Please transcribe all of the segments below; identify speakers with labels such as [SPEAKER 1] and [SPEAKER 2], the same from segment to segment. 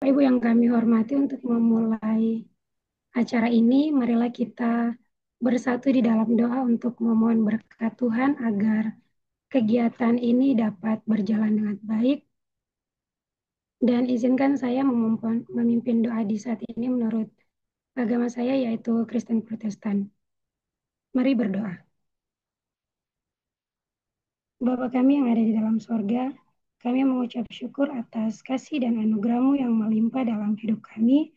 [SPEAKER 1] Bapak Ibu yang kami hormati, untuk memulai acara ini, marilah kita bersatu di dalam doa untuk memohon berkat Tuhan agar kegiatan ini dapat berjalan dengan baik. Dan izinkan saya memimpin doa di saat ini menurut agama saya, yaitu Kristen Protestan. Mari berdoa. Bapa kami yang ada di dalam sorga, kami mengucap syukur atas kasih dan anugerah-Mu yang melimpah dalam hidup kami.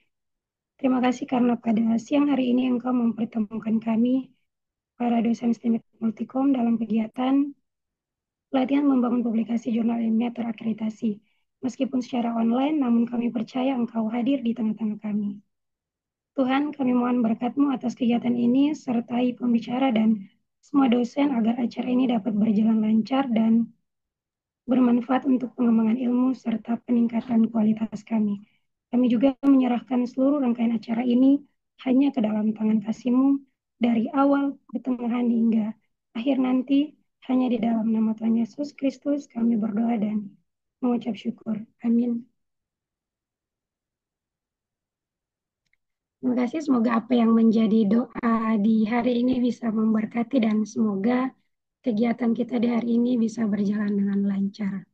[SPEAKER 1] Terima kasih karena pada siang hari ini Engkau mempertemukan kami, para dosen STIMIK Multikom, dalam kegiatan pelatihan membangun publikasi jurnal ilmiah terakreditasi. Meskipun secara online, namun kami percaya Engkau hadir di tengah-tengah kami. Tuhan, kami mohon berkat-Mu atas kegiatan ini, sertai pembicara dan semua dosen agar acara ini dapat berjalan lancar dan bermanfaat untuk pengembangan ilmu serta peningkatan kualitas kami. Kami juga menyerahkan seluruh rangkaian acara ini hanya ke dalam tangan kasih-Mu, dari awal, pertengahan, hingga akhir nanti. Hanya di dalam nama Tuhan Yesus Kristus kami berdoa dan mengucap syukur. Amin. Terima kasih. Semoga apa yang menjadi doa di hari ini bisa memberkati dan semoga kegiatan kita di hari ini bisa berjalan dengan lancar.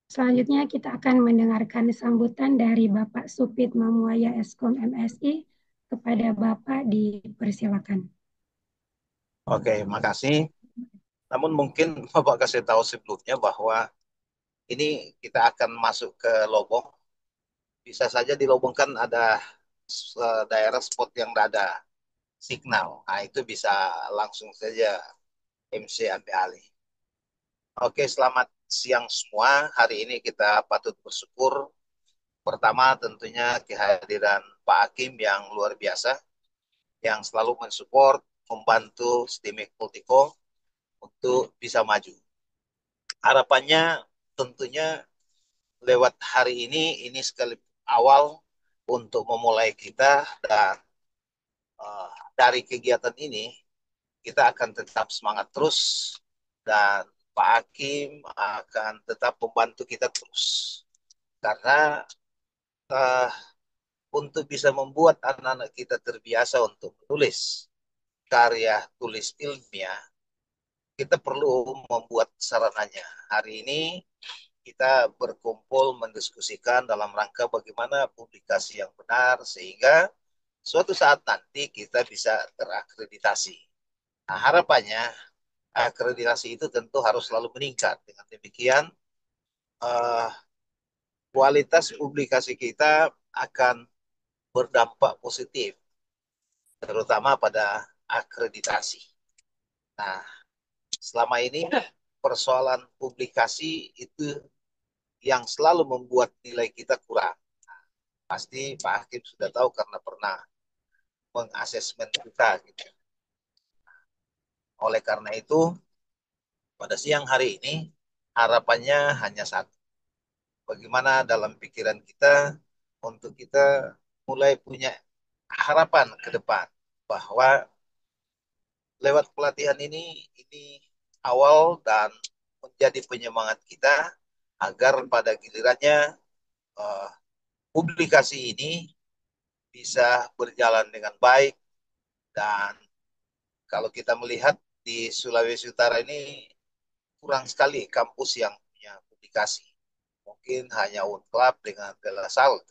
[SPEAKER 1] Selanjutnya kita akan mendengarkan sambutan dari Bapak Supit Mamuaya Eskom MSI. Kepada Bapak dipersilakan.
[SPEAKER 2] Oke, makasih. Namun mungkin Bapak kasih tahu sebelumnya bahwa ini kita akan masuk ke Lobong. Bisa saja di Lobong kan ada daerah spot yang tidak ada signal. Nah, itu bisa langsung saja MC ambil alih. Oke, selamat siang semua. Hari ini kita patut bersyukur. Pertama tentunya kehadiran Pak Hakim yang luar biasa, yang selalu mensupport, membantu STIMIK Multiko untuk bisa maju. Harapannya tentunya lewat hari ini sekali awal untuk memulai kita dan uh, dari kegiatan ini kita akan tetap semangat terus dan Pak Hakim akan tetap membantu kita terus karena uh, untuk bisa membuat anak-anak kita terbiasa untuk menulis karya tulis ilmiah, kita perlu membuat sarananya. Hari ini kita berkumpul mendiskusikan dalam rangka bagaimana publikasi yang benar sehingga suatu saat nanti kita bisa terakreditasi. Nah, harapannya akreditasi itu tentu harus selalu meningkat. Dengan demikian, eh, kualitas publikasi kita akan berdampak positif, terutama pada akreditasi. Nah, selama ini persoalan publikasi itu yang selalu membuat nilai kita kurang. Pasti Pak Hakim sudah tahu karena pernah mengasesmen kita. Gitu. Oleh karena itu, pada siang hari ini harapannya hanya satu. Bagaimana dalam pikiran kita untuk kita mulai punya harapan ke depan bahwa lewat pelatihan ini awal dan menjadi penyemangat kita agar pada gilirannya uh, publikasi ini bisa berjalan dengan baik dan kalau kita melihat di Sulawesi Utara ini kurang sekali kampus yang punya publikasi. Mungkin hanya Unclub dengan De La Salle.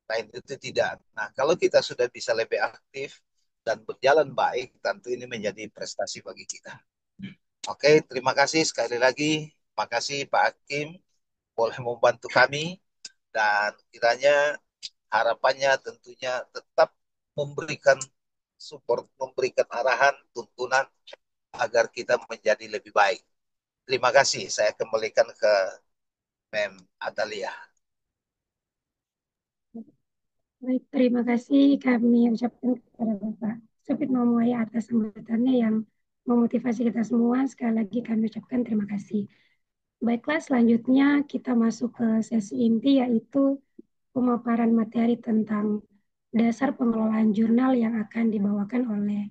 [SPEAKER 2] Lain itu tidak. Nah, kalau kita sudah bisa lebih aktif dan berjalan baik, tentu ini menjadi prestasi bagi kita. Oke, terima kasih sekali lagi. Terima kasih Pak Hakim boleh membantu kami dan kiranya harapannya tentunya tetap memberikan support, memberikan arahan, tuntunan agar kita menjadi lebih baik. Terima kasih. Saya kembalikan ke Mem Atalia.
[SPEAKER 1] Baik, terima kasih kami ucapkan kepada Bapak Supit Mamuaya atas sambutannya yang memotivasi kita semua. Sekali lagi kami ucapkan terima kasih. Baiklah, selanjutnya kita masuk ke sesi inti, yaitu pemaparan materi tentang dasar pengelolaan jurnal yang akan dibawakan oleh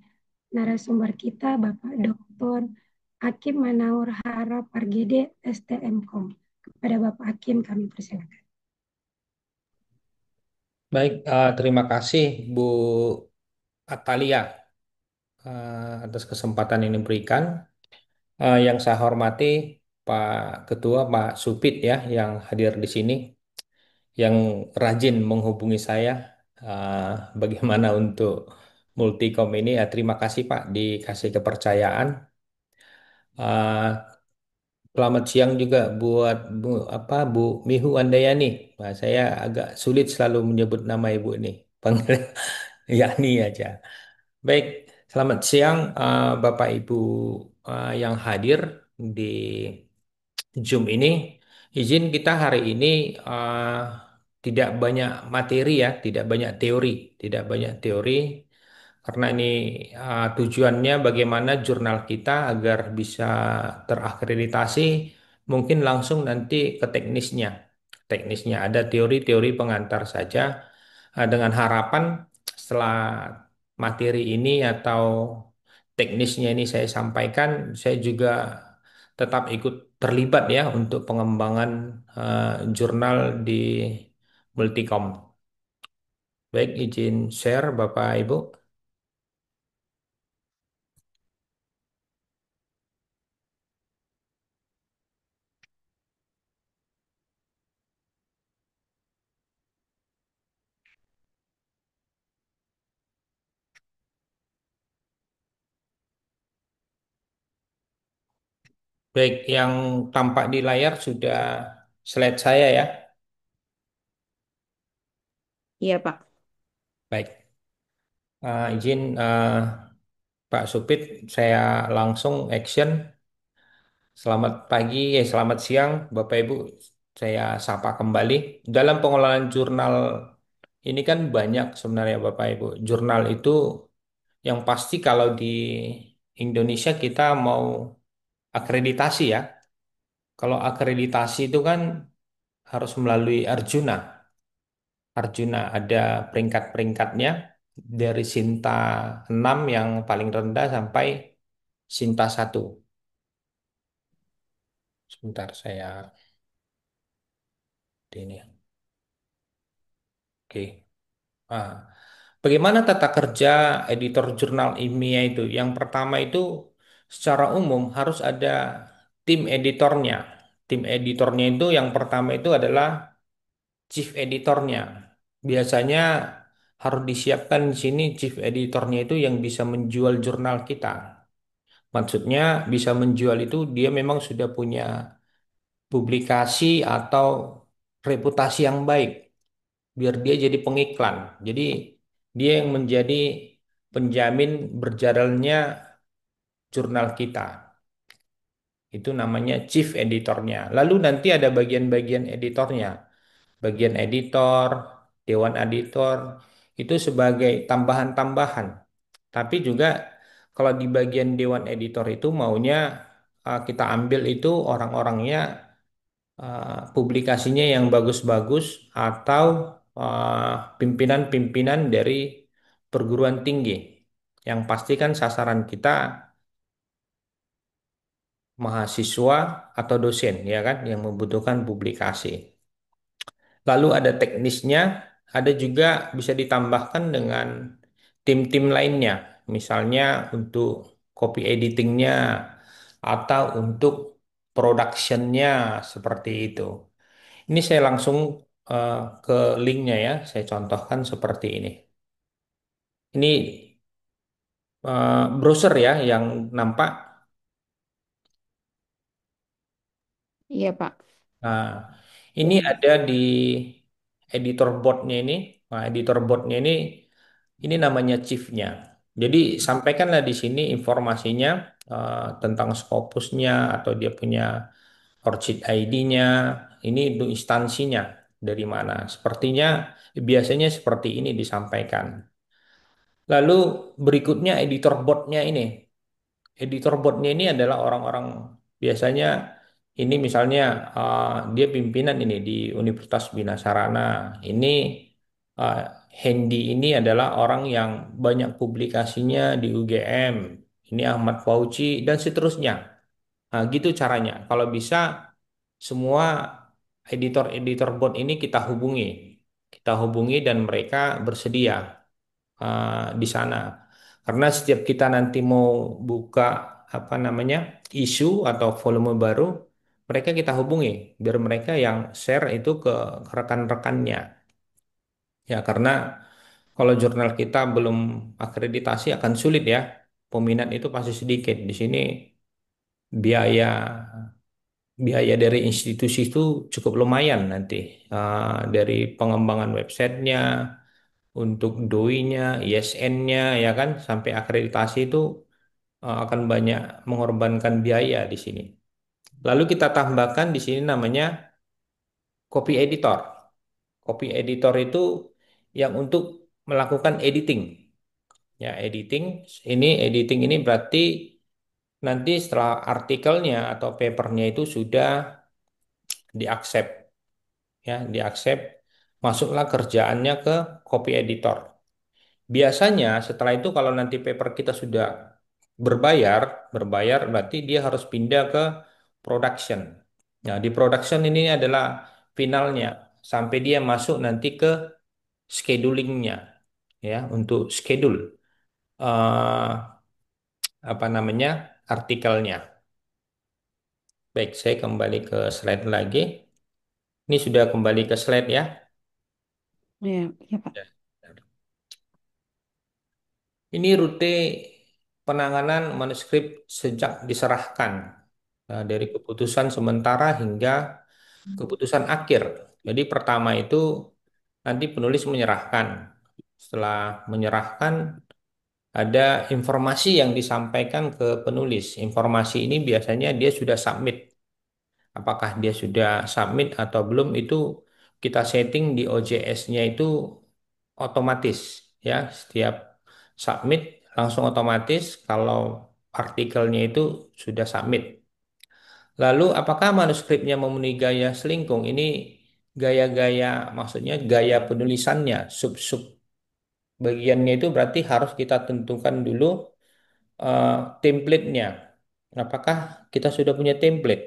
[SPEAKER 1] narasumber kita, Bapak Dr. Hakim Manaur Harap Pargede, STMKOM. Kepada Bapak Hakim kami persilakan.
[SPEAKER 3] Baik, terima kasih Bu Atalia atas kesempatan ini diberikan. Yang saya hormati Pak Ketua, Pak Supit ya, yang hadir di sini, yang rajin menghubungi saya. eh, Bagaimana untuk Multikom ini? Ya, terima kasih Pak, dikasih kepercayaan. Eh, Selamat siang juga buat Bu Mihu Andayani. Nah, saya agak sulit selalu menyebut nama Ibu ini. Panggil Yani aja. Baik, selamat siang Bapak Ibu yang hadir di Zoom ini. Izin kita hari ini tidak banyak materi ya, tidak banyak teori, karena ini tujuannya bagaimana jurnal kita agar bisa terakreditasi, mungkin langsung nanti ke teknisnya. Teknisnya ada teori-teori pengantar saja, dengan harapan setelah materi ini atau teknisnya ini saya sampaikan, saya juga tetap ikut terlibat ya untuk pengembangan jurnal di Multikom. Baik, izin share Bapak Ibu. Baik, yang tampak di layar sudah slide saya ya.
[SPEAKER 4] Iya, Pak.
[SPEAKER 3] Baik, izin Pak Supit, saya langsung action. Selamat pagi, selamat siang Bapak Ibu. Saya sapa kembali. Dalam pengelolaan jurnal ini kan banyak sebenarnya Bapak Ibu. Jurnal itu yang pasti kalau di Indonesia kita mau akreditasi ya. Kalau akreditasi itu kan harus melalui Arjuna. Arjuna ada peringkat-peringkatnya dari Sinta 6 yang paling rendah sampai Sinta 1. Sebentar saya ini. Oke. Ah, bagaimana tata kerja editor jurnal ilmiah itu? Yang pertama itu secara umum harus ada tim editornya. Tim editornya itu yang pertama itu adalah chief editornya. Biasanya harus disiapkan di sini chief editornya itu yang bisa menjual jurnal kita. Maksudnya bisa menjual itu dia memang sudah punya publikasi atau reputasi yang baik biar dia jadi pengiklan. Jadi dia yang menjadi penjamin berjalannya jurnal kita. Itu namanya chief editornya. Lalu nanti ada bagian-bagian editornya. Bagian editor, dewan editor, itu sebagai tambahan-tambahan. Tapi juga kalau di bagian dewan editor itu maunya kita ambil itu orang-orangnya publikasinya yang bagus-bagus atau pimpinan-pimpinan dari perguruan tinggi. Yang pasti kan sasaran kita mahasiswa atau dosen ya kan yang membutuhkan publikasi. Lalu ada teknisnya, ada juga bisa ditambahkan dengan tim-tim lainnya, misalnya untuk copy editingnya atau untuk productionnya seperti itu. Ini saya langsung eh, ke linknya ya, saya contohkan seperti ini. Ini browser ya yang nampak.
[SPEAKER 4] Iya, Pak.
[SPEAKER 3] Nah, ini ada di editor boardnya ini. Nah, editor boardnya ini namanya chiefnya. Jadi sampaikanlah di sini informasinya tentang Scopusnya atau dia punya ORCID ID-nya. Ini untuk instansinya dari mana. Sepertinya biasanya seperti ini disampaikan. Lalu berikutnya editor boardnya ini. Editor boardnya ini adalah orang-orang biasanya ini misalnya dia pimpinan ini di Universitas Bina Sarana. Ini uh, Hendy ini adalah orang yang banyak publikasinya di UGM. Ini Ahmad Fauci dan seterusnya. Nah, gitu caranya. Kalau bisa semua editor-editor board ini kita hubungi. kita hubungi dan mereka bersedia di sana. Karena setiap kita nanti mau buka apa namanya isu atau volume baru, mereka kita hubungi biar mereka yang share itu ke rekan-rekannya. Ya, karena kalau jurnal kita belum akreditasi akan sulit ya. Peminat itu pasti sedikit. Di sini biaya biaya dari institusi itu cukup lumayan nanti. Dari pengembangan websitenya, untuk DOI-nya, ISN-nya, ya kan, sampai akreditasi itu akan banyak mengorbankan biaya di sini. Lalu kita tambahkan di sini namanya copy editor. Copy editor itu yang untuk melakukan editing. Ya, editing ini berarti nanti setelah artikelnya atau papernya itu sudah diaksep, ya, diaksep, masuklah kerjaannya ke copy editor. Biasanya setelah itu kalau nanti paper kita sudah berbayar, berbayar berarti dia harus pindah ke production. Nah, di production ini adalah finalnya sampai dia masuk nanti ke schedulingnya, ya, untuk schedule eh, apa namanya artikelnya. Baik, saya kembali ke slide lagi. Ini sudah kembali ke slide ya.
[SPEAKER 4] Ya, ya Pak.
[SPEAKER 3] Ya. Ini rute penanganan manuskrip sejak diserahkan dari keputusan sementara hingga keputusan akhir. Jadi pertama itu nanti penulis menyerahkan. Setelah menyerahkan ada informasi yang disampaikan ke penulis. Informasi ini biasanya dia sudah submit. Apakah dia sudah submit atau belum itu kita setting di OJS-nya itu otomatis ya. Setiap submit langsung otomatis kalau artikelnya itu sudah submit. Lalu apakah manuskripnya memenuhi gaya selingkung? Ini gaya-gaya maksudnya gaya penulisannya, sub-sub bagiannya itu berarti harus kita tentukan dulu eh, template-nya. Apakah kita sudah punya template?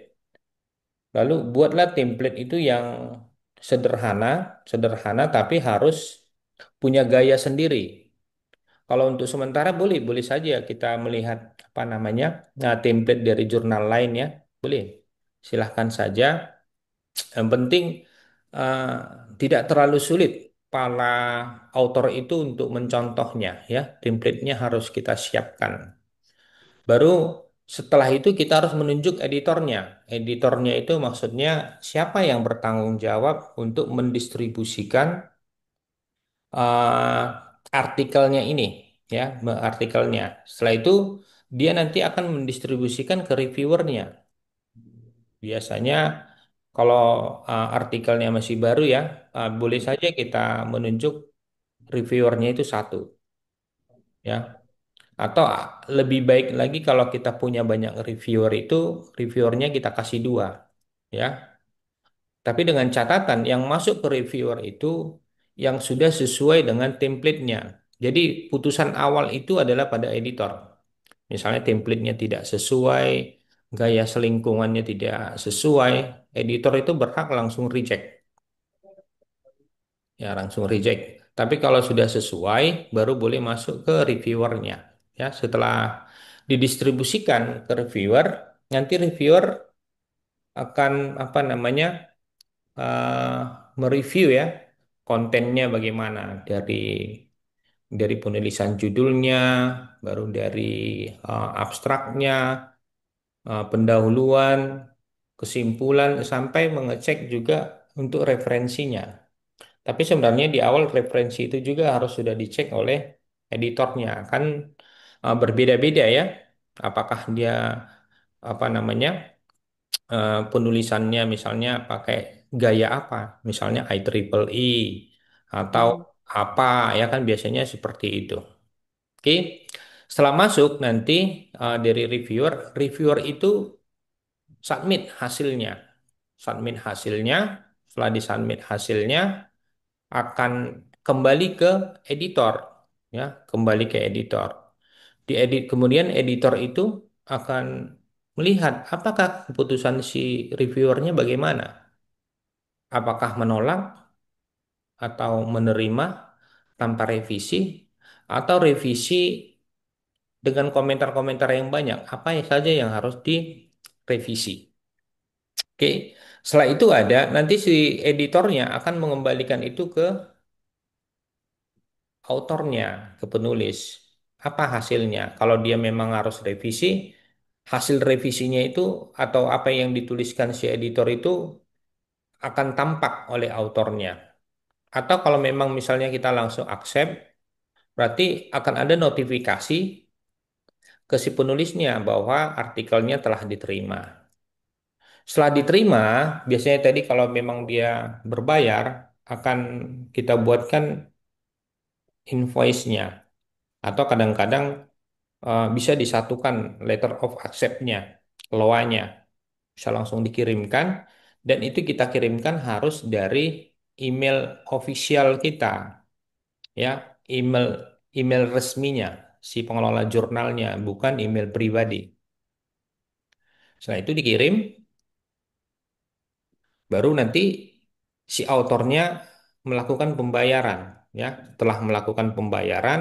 [SPEAKER 3] Lalu buatlah template itu yang sederhana, sederhana tapi harus punya gaya sendiri. Kalau untuk sementara boleh, boleh saja kita melihat apa namanya, nah template dari jurnal lain ya, boleh. Silahkan saja. Yang penting eh, tidak terlalu sulit para author itu untuk mencontohnya ya. Template-nya harus kita siapkan. Baru setelah itu kita harus menunjuk editornya. Editornya itu maksudnya siapa yang bertanggung jawab untuk mendistribusikan eh, artikelnya ini, ya, artikelnya. Setelah itu dia nanti akan mendistribusikan ke reviewernya. Biasanya kalau artikelnya masih baru ya, boleh saja kita menunjuk reviewernya itu satu, ya. Atau lebih baik lagi kalau kita punya banyak reviewer itu, reviewernya kita kasih dua, ya. Tapi dengan catatan yang masuk ke reviewer itu yang sudah sesuai dengan template-nya. Jadi putusan awal itu adalah pada editor. Misalnya template-nya tidak sesuai, gaya selingkungannya tidak sesuai, editor itu berhak langsung reject. Ya, langsung reject. Tapi kalau sudah sesuai, baru boleh masuk ke reviewernya. Ya, setelah didistribusikan ke reviewer, nanti reviewer akan apa namanya eh, mereview ya kontennya bagaimana dari penulisan judulnya, baru dari abstraknya, pendahuluan, kesimpulan, sampai mengecek juga untuk referensinya. Tapi sebenarnya di awal referensi itu juga harus sudah dicek oleh editornya, kan berbeda-beda ya. Apakah dia apa namanya penulisannya misalnya pakai gaya apa, misalnya IEEE atau
[SPEAKER 4] Hmm.
[SPEAKER 3] apa ya kan biasanya seperti itu. Oke, setelah masuk nanti dari reviewer, reviewer itu submit hasilnya, submit hasilnya. Setelah disubmit hasilnya akan kembali ke editor, ya, kembali ke editor. Diedit kemudian editor itu akan melihat apakah keputusan si reviewernya bagaimana. Apakah menolak atau menerima tanpa revisi, atau revisi dengan komentar-komentar yang banyak. Apa saja yang harus direvisi? Oke, setelah itu ada nanti si editornya akan mengembalikan itu ke autornya, ke penulis. Apa hasilnya? Kalau dia memang harus revisi, hasil revisinya itu atau apa yang dituliskan si editor itu akan tampak oleh autornya. Atau kalau memang misalnya kita langsung accept, berarti akan ada notifikasi ke si penulisnya bahwa artikelnya telah diterima. Setelah diterima, biasanya tadi kalau memang dia berbayar, akan kita buatkan invoice-nya. Atau kadang-kadang bisa disatukan letter of accept-nya, LOA-nya. Bisa langsung dikirimkan, dan itu kita kirimkan harus dari email official kita, ya, email email resminya si pengelola jurnalnya, bukan email pribadi. Setelah itu dikirim, baru nanti si autornya melakukan pembayaran, ya. Telah melakukan pembayaran,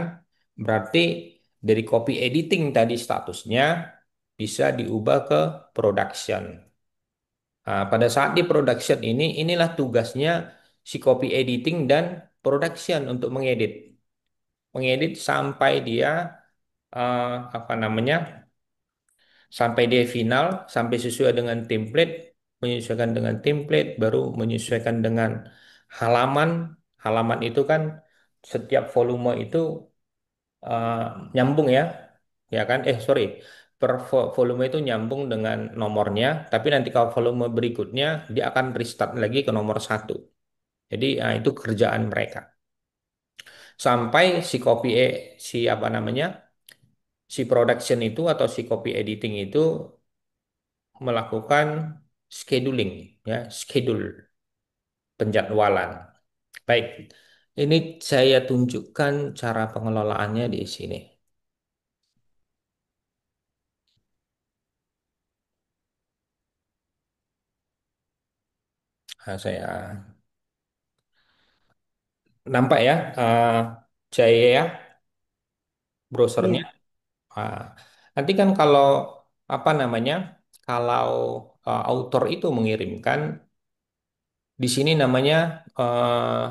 [SPEAKER 3] berarti dari copy editing tadi statusnya bisa diubah ke production. Nah, pada saat di production ini, inilah tugasnya si copy editing dan production untuk mengedit. Mengedit sampai dia eh, apa namanya? Sampai dia final, sampai sesuai dengan template, menyesuaikan dengan template, baru menyesuaikan dengan halaman. Halaman itu kan setiap volume itu eh, nyambung ya, ya kan? Sorry, per volume itu nyambung dengan nomornya, tapi nanti kalau volume berikutnya dia akan restart lagi ke nomor satu. Jadi itu kerjaan mereka. Sampai si copy si apa namanya, si production itu atau si copy editing itu melakukan scheduling, ya, schedule penjadwalan. Baik, ini saya tunjukkan cara pengelolaannya di sini. Nah, saya nampak ya, Jaya ya, browsernya.
[SPEAKER 4] Iya.
[SPEAKER 3] Ah, nanti kan kalau apa namanya, kalau author itu mengirimkan di sini namanya eh,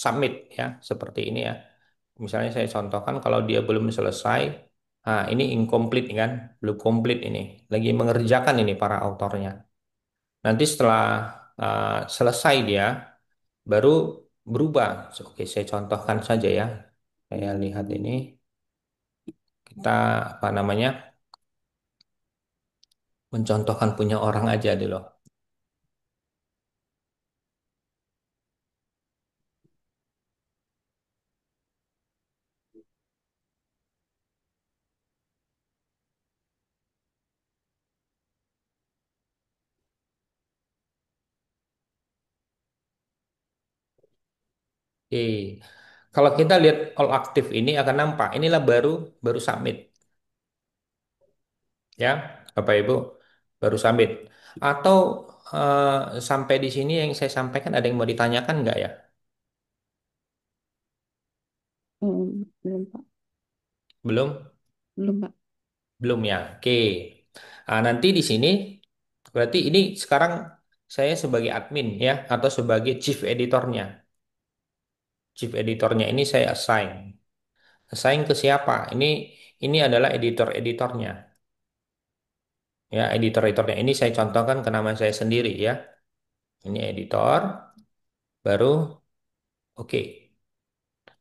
[SPEAKER 3] submit ya, seperti ini ya. Misalnya saya contohkan kalau dia belum selesai, nah ini incomplete kan, belum komplit ini, lagi mengerjakan ini para autornya. Nanti setelah selesai dia baru berubah. Oke, saya contohkan saja ya. Saya lihat ini, kita apa namanya, mencontohkan punya orang aja dulu. Oke, kalau kita lihat all aktif ini akan nampak inilah baru baru submit ya, Bapak Ibu, baru submit. Atau sampai di sini yang saya sampaikan ada yang mau ditanyakan nggak ya?
[SPEAKER 4] Belum, Pak.
[SPEAKER 3] Belum?
[SPEAKER 4] Belum, Pak.
[SPEAKER 3] Belum ya. Oke. Nanti di sini berarti ini sekarang saya sebagai admin ya atau sebagai chief editornya. Chief editornya ini saya assign. Assign ke siapa? Ini adalah editor-editornya. Ya, editor-editornya ini saya contohkan ke nama saya sendiri ya. Ini editor, baru oke.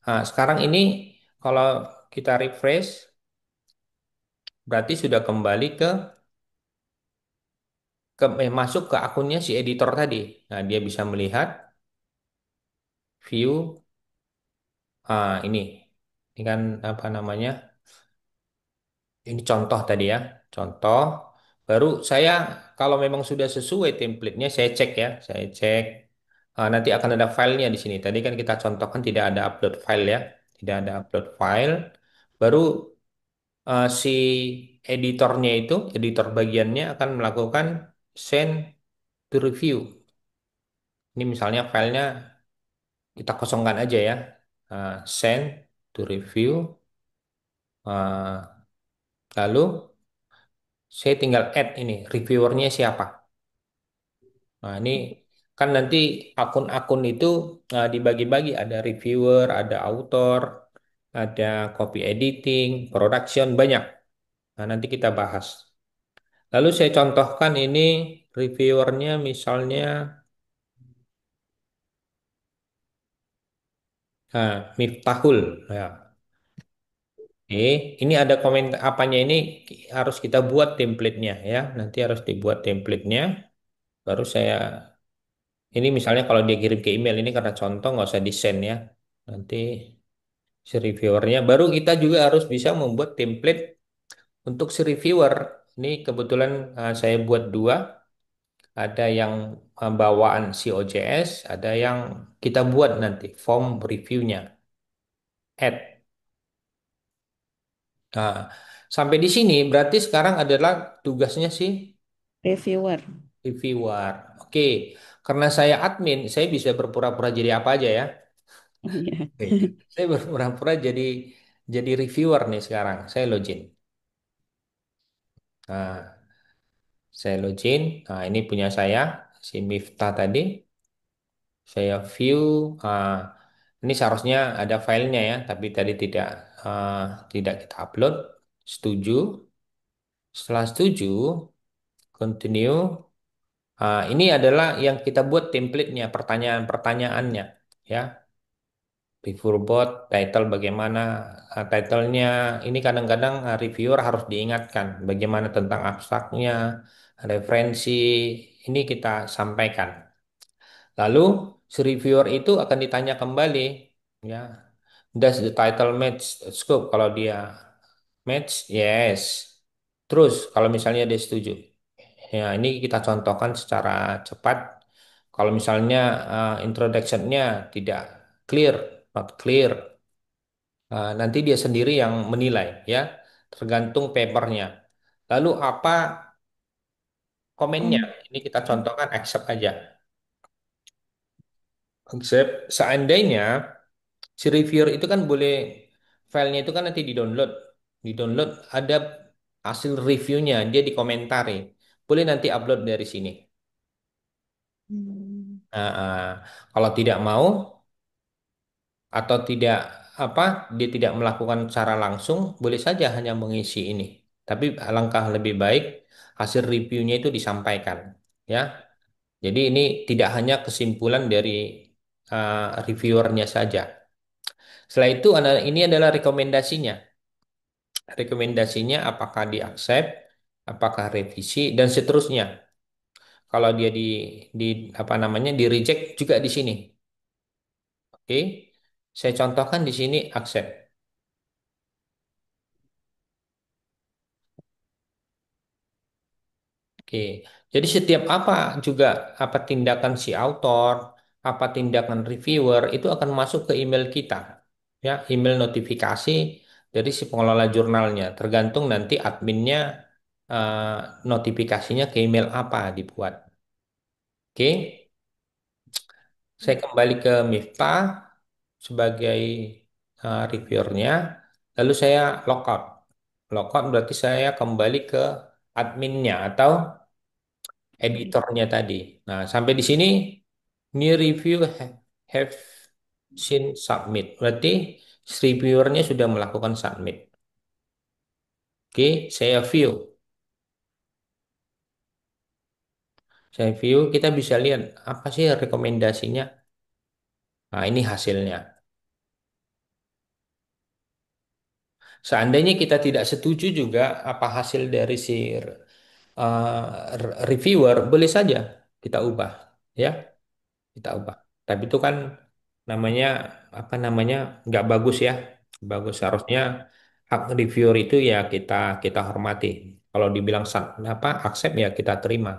[SPEAKER 3] Nah, sekarang ini kalau kita refresh berarti sudah kembali masuk ke akunnya si editor tadi. Nah, dia bisa melihat view ini kan apa namanya? Ini contoh tadi ya. Contoh baru saya kalau memang sudah sesuai template-nya saya cek ya, saya cek. Nanti akan ada filenya di sini. Tadi kan kita contohkan tidak ada upload file ya, tidak ada upload file. Baru si editornya itu, editor bagiannya akan melakukan send to review. Ini misalnya filenya kita kosongkan aja ya. Send to review. Ah, lalu saya tinggal add ini reviewernya siapa. Nah, ini kan nanti akun-akun itu dibagi-bagi, ada reviewer, ada author, ada copy editing, production, banyak. Nah, nanti kita bahas. Lalu saya contohkan ini reviewernya misalnya Miftahul. Ya. Oke, ini ada komentar apanya ini harus kita buat template-nya ya. Nanti harus dibuat template-nya. Baru saya ini misalnya kalau dia kirim ke email ini karena contoh nggak usah di-send ya. Nanti si reviewernya. Baru kita juga harus bisa membuat template untuk si reviewer. Ini kebetulan saya buat dua. Ada yang bawaan COJS, ada yang kita buat nanti form reviewnya. Add. Nah, sampai di sini berarti sekarang adalah tugasnya si
[SPEAKER 4] Reviewer.
[SPEAKER 3] reviewer. Oke, karena saya admin, saya bisa berpura-pura jadi apa aja ya.
[SPEAKER 4] Oh iya.
[SPEAKER 3] Oke. Saya berpura-pura jadi reviewer nih sekarang. Saya login. Nah, saya login. Nah, ini punya saya, si Miftah tadi. Saya view. ah, ini seharusnya ada filenya ya, tapi tadi ah, tidak kita upload. Setuju. Setelah setuju, continue. Ini adalah yang kita buat template-nya, pertanyaan-pertanyaannya, ya. Review bot, title bagaimana, title-nya. Ini kadang-kadang reviewer harus diingatkan bagaimana tentang abstraknya, referensi. Ini kita sampaikan. Lalu si reviewer itu akan ditanya kembali, ya. Does the title match scope? Kalau dia match, yes. Terus kalau misalnya dia setuju. Ya, ini kita contohkan secara cepat. Kalau misalnya introduction-nya tidak clear, not clear, nanti dia sendiri yang menilai, ya, tergantung papernya. Lalu apa komennya?
[SPEAKER 4] Oh,
[SPEAKER 3] Ini kita contohkan accept aja. Accept. Seandainya si reviewer itu kan boleh filenya itu kan nanti di-download ada hasil reviewnya, dia dikomentari. Boleh nanti upload dari sini.
[SPEAKER 4] hmm.
[SPEAKER 3] Nah, kalau tidak mau atau tidak apa dia tidak melakukan secara langsung, boleh saja hanya mengisi ini. Tapi alangkah lebih baik hasil reviewnya itu disampaikan, ya. Jadi ini tidak hanya kesimpulan dari reviewernya saja. Setelah itu ini adalah rekomendasinya. Rekomendasinya apakah di accept, apakah revisi dan seterusnya. Kalau dia di apa namanya di reject juga di sini. Oke. Saya contohkan di sini accept. Oke, jadi setiap apa juga apa tindakan si author, apa tindakan reviewer itu akan masuk ke email kita, ya, email notifikasi dari si pengelola jurnalnya. Tergantung nanti adminnya notifikasinya ke email apa dibuat. Oke, saya kembali ke Miftah sebagai reviewernya, lalu saya logout. Logout berarti saya kembali ke adminnya atau editornya tadi. Nah, sampai di sini new review have seen submit. Berarti reviewernya sudah melakukan submit. Oke, saya view. Saya view, kita bisa lihat apa sih rekomendasinya. Nah, ini hasilnya. Seandainya kita tidak setuju juga apa hasil dari si reviewer, boleh saja kita ubah, ya, kita ubah. Tapi itu kan namanya apa namanya nggak bagus ya, bagus harusnya hak reviewer itu ya kita kita hormati. Kalau dibilang apa accept ya kita terima.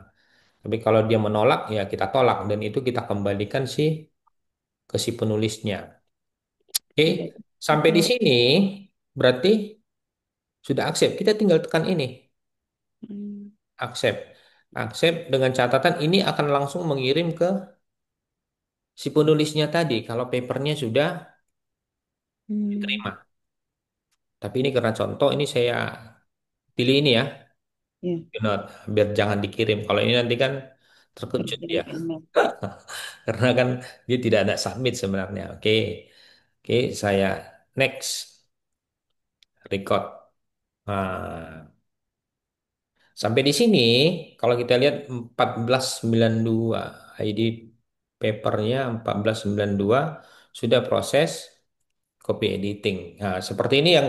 [SPEAKER 3] Tapi kalau dia menolak ya kita tolak dan itu kita kembalikan sih ke si penulisnya. Oke, sampai di
[SPEAKER 4] Kalau
[SPEAKER 3] sini berarti sudah accept. Kita tinggal tekan ini
[SPEAKER 4] hmm,
[SPEAKER 3] accept. Accept dengan catatan ini akan langsung mengirim ke si penulisnya tadi kalau papernya sudah
[SPEAKER 4] Hmm.
[SPEAKER 3] diterima. Tapi ini karena contoh ini saya pilih ini ya,
[SPEAKER 4] Ya,
[SPEAKER 3] not, biar jangan dikirim. Kalau ini nanti kan terkejut dia.
[SPEAKER 4] berkirim email.
[SPEAKER 3] Karena kan dia tidak ada submit sebenarnya. Oke. Oke, saya next record. Nah, sampai di sini kalau kita lihat 1492 ID papernya 1492 sudah proses copy editing. Nah, seperti ini yang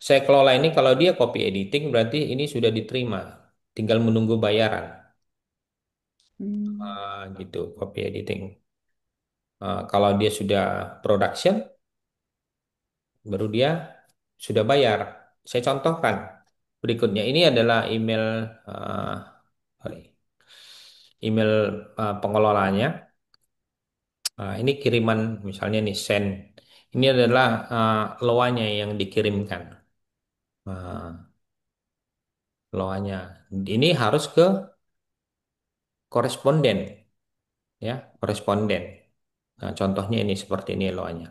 [SPEAKER 3] saya kelola ini kalau dia copy editing berarti ini sudah diterima. Tinggal menunggu bayaran.
[SPEAKER 4] Hmm.
[SPEAKER 3] Gitu copy editing. Kalau dia sudah production baru dia sudah bayar. Saya contohkan berikutnya. Ini adalah email sorry, email pengelolanya. Ini kiriman misalnya nih send. Ini adalah loanya yang dikirimkan. Loanya. Ini harus ke koresponden ya, koresponden. Nah, contohnya ini seperti ini loanya.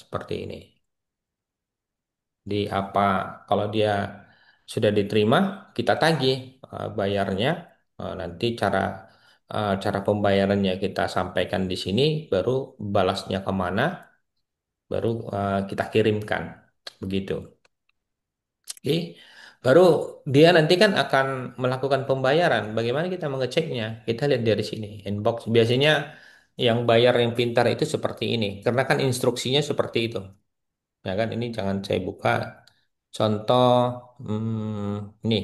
[SPEAKER 3] Seperti ini. Di apa kalau dia sudah diterima, kita tagih bayarnya. Nanti cara pembayarannya kita sampaikan di sini, baru balasnya kemana, baru kita kirimkan. Begitu. Oke. Baru dia nanti kan akan melakukan pembayaran. Bagaimana kita mengeceknya? Kita lihat dari sini, inbox. Biasanya yang bayar yang pintar itu seperti ini, karena kan instruksinya seperti itu. Ya kan, ini jangan saya buka. Contoh, ini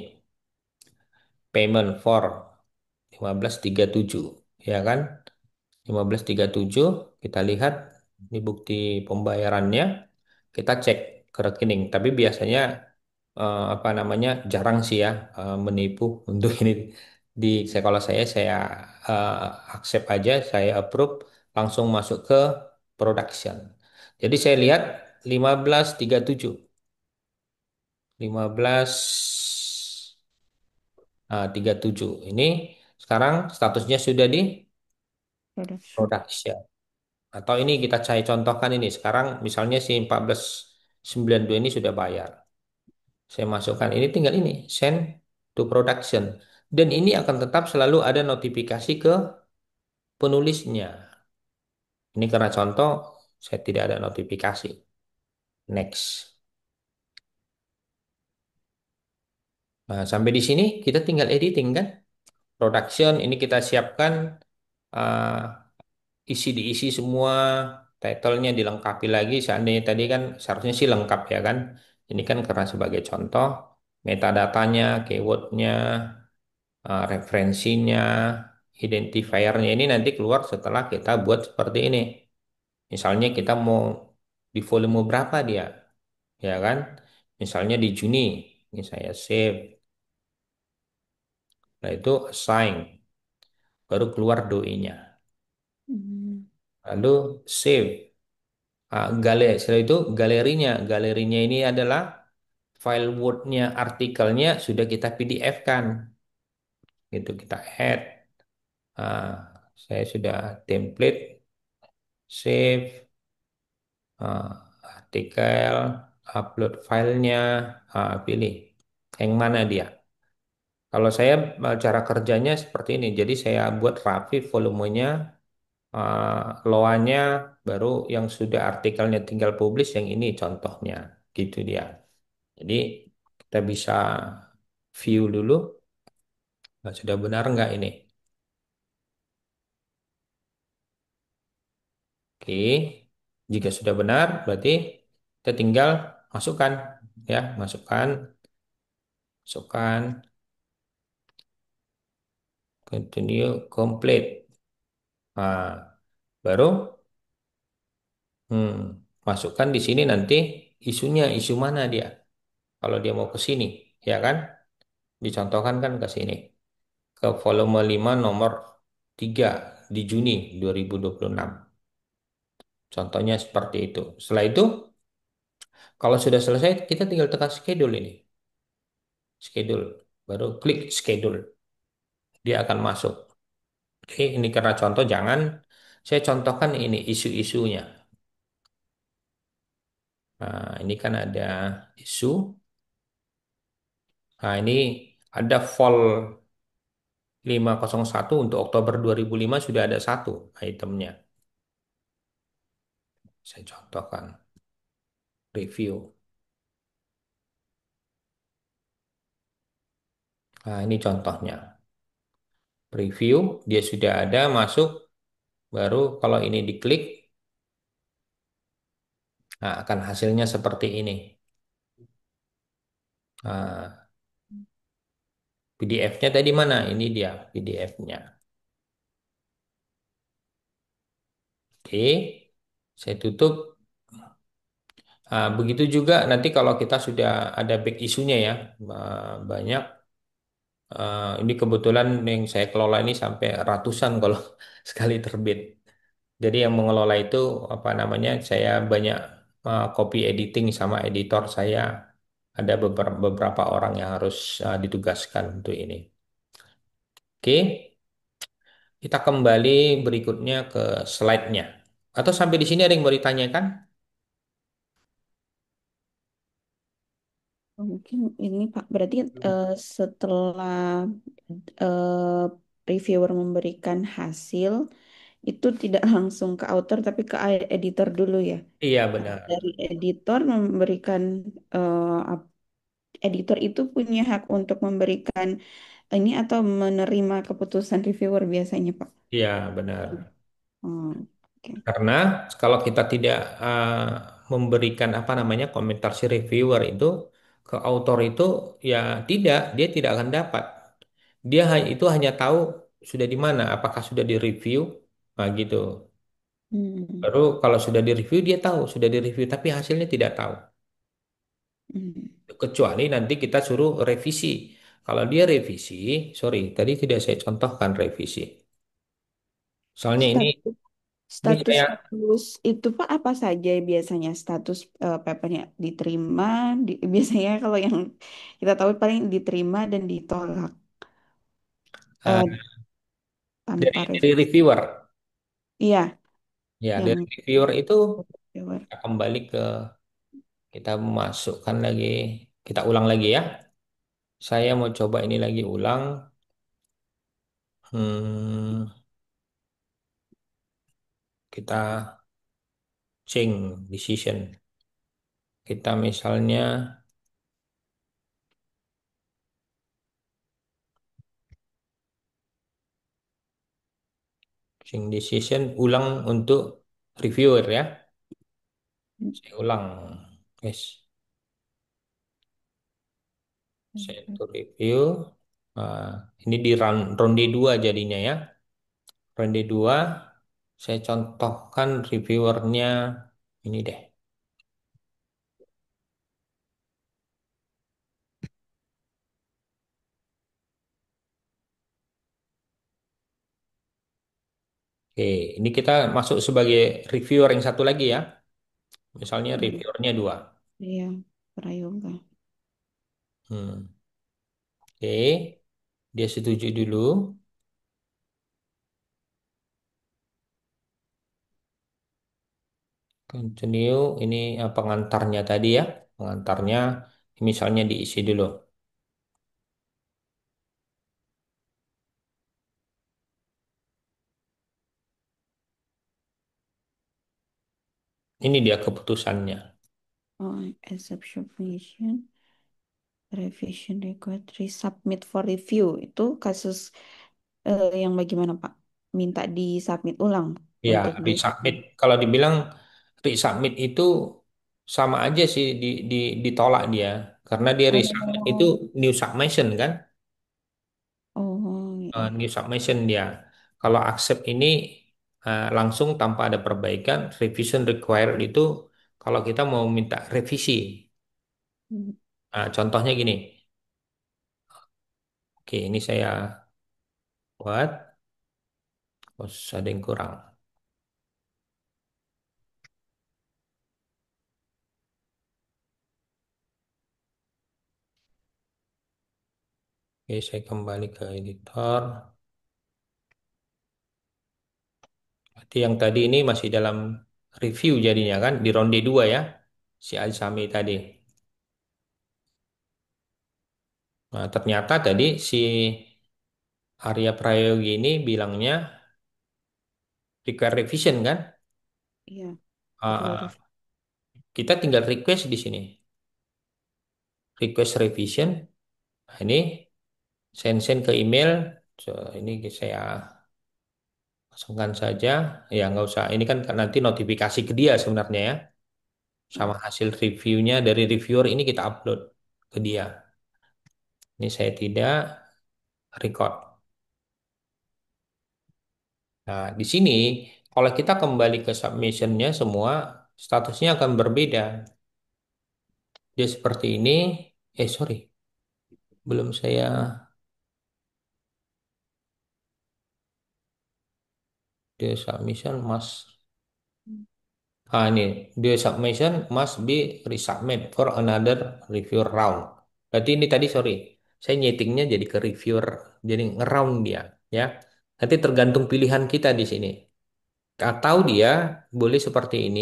[SPEAKER 3] payment for 1537, ya kan? 1537 kita lihat ini bukti pembayarannya, kita cek ke rekening. Tapi biasanya apa namanya jarang sih ya menipu untuk ini kalau saya accept aja, saya approve langsung masuk ke production. Jadi saya lihat 1537 37 ini sekarang statusnya sudah di
[SPEAKER 4] Production.
[SPEAKER 3] production. Atau ini kita cari contohkan ini. Sekarang misalnya si 1492 ini sudah bayar. Saya masukkan ini tinggal ini send to production. Dan ini akan tetap selalu ada notifikasi ke penulisnya. Ini karena contoh saya tidak ada notifikasi. Next. Nah, sampai di sini kita tinggal editing kan. Production ini kita siapkan uh, isi diisi semua, title-nya dilengkapi lagi. Seandainya tadi kan seharusnya sih lengkap ya kan. Ini kan karena sebagai contoh metadatanya, keywordnya, referensinya, identifiernya ini nanti keluar setelah kita buat seperti ini. Misalnya kita mau di volume berapa dia, ya kan? Misalnya di Juni, ini saya save, nah itu assign, baru keluar doi-nya.
[SPEAKER 4] Hmm.
[SPEAKER 3] Lalu save. Setelah itu galerinya ini adalah file Word-nya, artikelnya sudah kita PDF-kan, gitu kita add. Ah, saya sudah template, save, ah, artikel, upload filenya, pilih yang mana dia. Kalau saya cara kerjanya seperti ini, jadi saya buat rapi volumenya, loanya, baru yang sudah artikelnya tinggal publish yang ini contohnya, gitu dia. Jadi kita bisa view dulu, sudah benar nggak ini? Oke, jika sudah benar berarti kita tinggal masukkan, ya, masukkan, continue, complete. Nah, baru hmm, masukkan di sini nanti isunya, isu mana dia? Kalau dia mau ke sini, ya kan? Dicontohkan kan ke sini, ke volume 5 nomor 3 di Juni 2026. Contohnya seperti itu. Setelah itu, kalau sudah selesai, kita tinggal tekan schedule ini. Schedule. Baru klik schedule. Dia akan masuk. Oke, ini karena contoh jangan saya contohkan ini isu-isunya. Nah, ini kan ada isu. Nah, ini ada vol 501 untuk Oktober 2005 sudah ada satu itemnya. Saya contohkan review. Nah, ini contohnya. Preview, dia sudah ada masuk, baru kalau ini diklik, nah akan hasilnya seperti ini. Nah, PDF-nya tadi mana? Ini dia PDF-nya. Oke, saya tutup. Nah, begitu juga nanti kalau kita sudah ada back isunya ya, banyak. Ini kebetulan yang saya kelola ini sampai ratusan kalau sekali terbit. Jadi yang mengelola itu apa namanya? Saya banyak copy editing sama editor saya. Ada beberapa orang yang harus ditugaskan untuk ini. Oke, kita kembali berikutnya ke slide-nya. Atau sampai di sini ada yang mau ditanyakan?
[SPEAKER 4] Mungkin ini Pak, berarti setelah eh, reviewer memberikan hasil, itu tidak langsung ke author tapi ke editor dulu ya.
[SPEAKER 3] Iya
[SPEAKER 4] Nah,
[SPEAKER 3] benar.
[SPEAKER 4] dari editor memberikan editor itu punya hak untuk memberikan ini atau menerima keputusan reviewer biasanya, Pak.
[SPEAKER 3] Iya benar.
[SPEAKER 4] Oh, oke.
[SPEAKER 3] Karena kalau kita tidak memberikan apa namanya komentar si reviewer itu ke author itu ya tidak, dia tidak akan dapat. Dia itu hanya tahu sudah di mana, apakah sudah direview, nah gitu.
[SPEAKER 4] Hmm,
[SPEAKER 3] Baru kalau sudah direview dia tahu sudah direview, tapi hasilnya tidak tahu.
[SPEAKER 4] hmm.
[SPEAKER 3] Kecuali nanti kita suruh revisi. Kalau dia revisi, sorry, tadi tidak saya contohkan revisi. Soalnya ini
[SPEAKER 4] Status
[SPEAKER 3] ini
[SPEAKER 4] status
[SPEAKER 3] saya
[SPEAKER 4] status itu Pak apa saja biasanya status papernya diterima biasanya kalau yang kita tahu paling diterima dan ditolak
[SPEAKER 3] eh,
[SPEAKER 4] eh, tanpa
[SPEAKER 3] dari
[SPEAKER 4] review.
[SPEAKER 3] reviewer.
[SPEAKER 4] Iya,
[SPEAKER 3] Ya,
[SPEAKER 4] yang
[SPEAKER 3] dari reviewer itu
[SPEAKER 4] reviewer.
[SPEAKER 3] kita kembali ke kita masukkan lagi, kita ulang lagi ya. Saya mau coba ini lagi ulang. Hmm, kita change decision. Kita misalnya change decision ulang untuk reviewer ya. Saya ulang. Yes, saya to review. Nah, ini di ronde 2 jadinya ya. Ronde 2 saya contohkan reviewernya ini deh. Oke, ini kita masuk sebagai reviewer yang satu lagi ya. Misalnya
[SPEAKER 4] Hmm,
[SPEAKER 3] reviewernya 2.
[SPEAKER 4] iya, prayoga.
[SPEAKER 3] Hmm. Oke, dia setuju dulu. Continue, ini pengantarnya tadi ya. Pengantarnya misalnya diisi dulu. Ini dia keputusannya.
[SPEAKER 4] Oh, exception submission, revision record, resubmit for review. Itu kasus yang bagaimana Pak? Minta disubmit ulang
[SPEAKER 3] Ya,
[SPEAKER 4] untuk di
[SPEAKER 3] resubmit. Kalau dibilang resubmit itu sama aja sih ditolak dia. Karena dia resubmit itu
[SPEAKER 4] Oh,
[SPEAKER 3] new submission kan.
[SPEAKER 4] oh, ya.
[SPEAKER 3] New submission dia. Kalau accept ini langsung tanpa ada perbaikan, revision required itu kalau kita mau minta revisi.
[SPEAKER 4] Hmm,
[SPEAKER 3] Nah, contohnya gini. Oke, ini saya buat. Oh, ada yang kurang. Oke, saya kembali ke editor. Berarti yang tadi ini masih dalam review jadinya kan di ronde 2 ya, si Azami tadi. Nah, ternyata tadi si Arya Prayogi ini bilangnya require revision kan?
[SPEAKER 4] Iya,
[SPEAKER 3] Ah,
[SPEAKER 4] perlu
[SPEAKER 3] ah. Kita tinggal request di sini. Request revision. Nah, ini send ke email. So, ini saya pasangkan saja. Ya, nggak usah. Ini kan nanti notifikasi ke dia sebenarnya ya. Sama hasil reviewnya dari reviewer ini kita upload ke dia. Ini saya tidak record. Nah, di sini kalau kita kembali ke submissionnya semua statusnya akan berbeda. Dia seperti ini. Sorry, belum saya. Dia submission must. Ini the submission must be resubmit for another review round. Berarti ini tadi sorry, saya nyetingnya jadi ke reviewer, jadi ngeround dia, ya. Nanti tergantung pilihan kita di sini. Atau dia boleh seperti ini,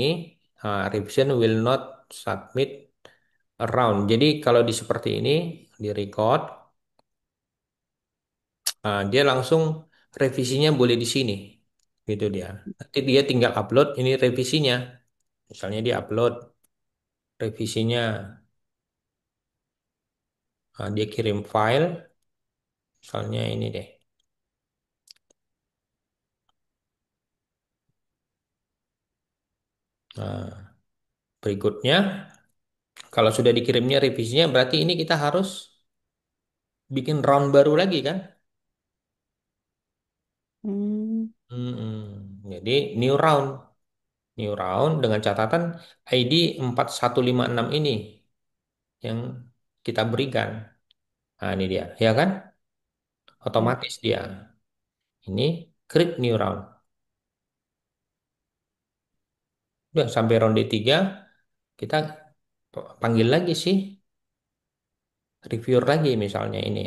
[SPEAKER 3] revision will not submit around. Jadi kalau di seperti ini, di record, dia langsung revisinya boleh di sini, gitu dia. Nanti dia tinggal upload ini revisinya. Misalnya dia upload revisinya. Dia kirim file, misalnya ini deh. Nah, berikutnya, kalau sudah dikirimnya revisinya, berarti ini kita harus bikin round baru lagi kan?
[SPEAKER 4] Hmm,
[SPEAKER 3] Jadi new round dengan catatan ID 4156 ini yang kita berikan. Nah, ini dia, ya kan?
[SPEAKER 4] ya.
[SPEAKER 3] Otomatis dia. Ini create new round. Udah sampai ronde 3, kita panggil lagi sih reviewer lagi misalnya ini.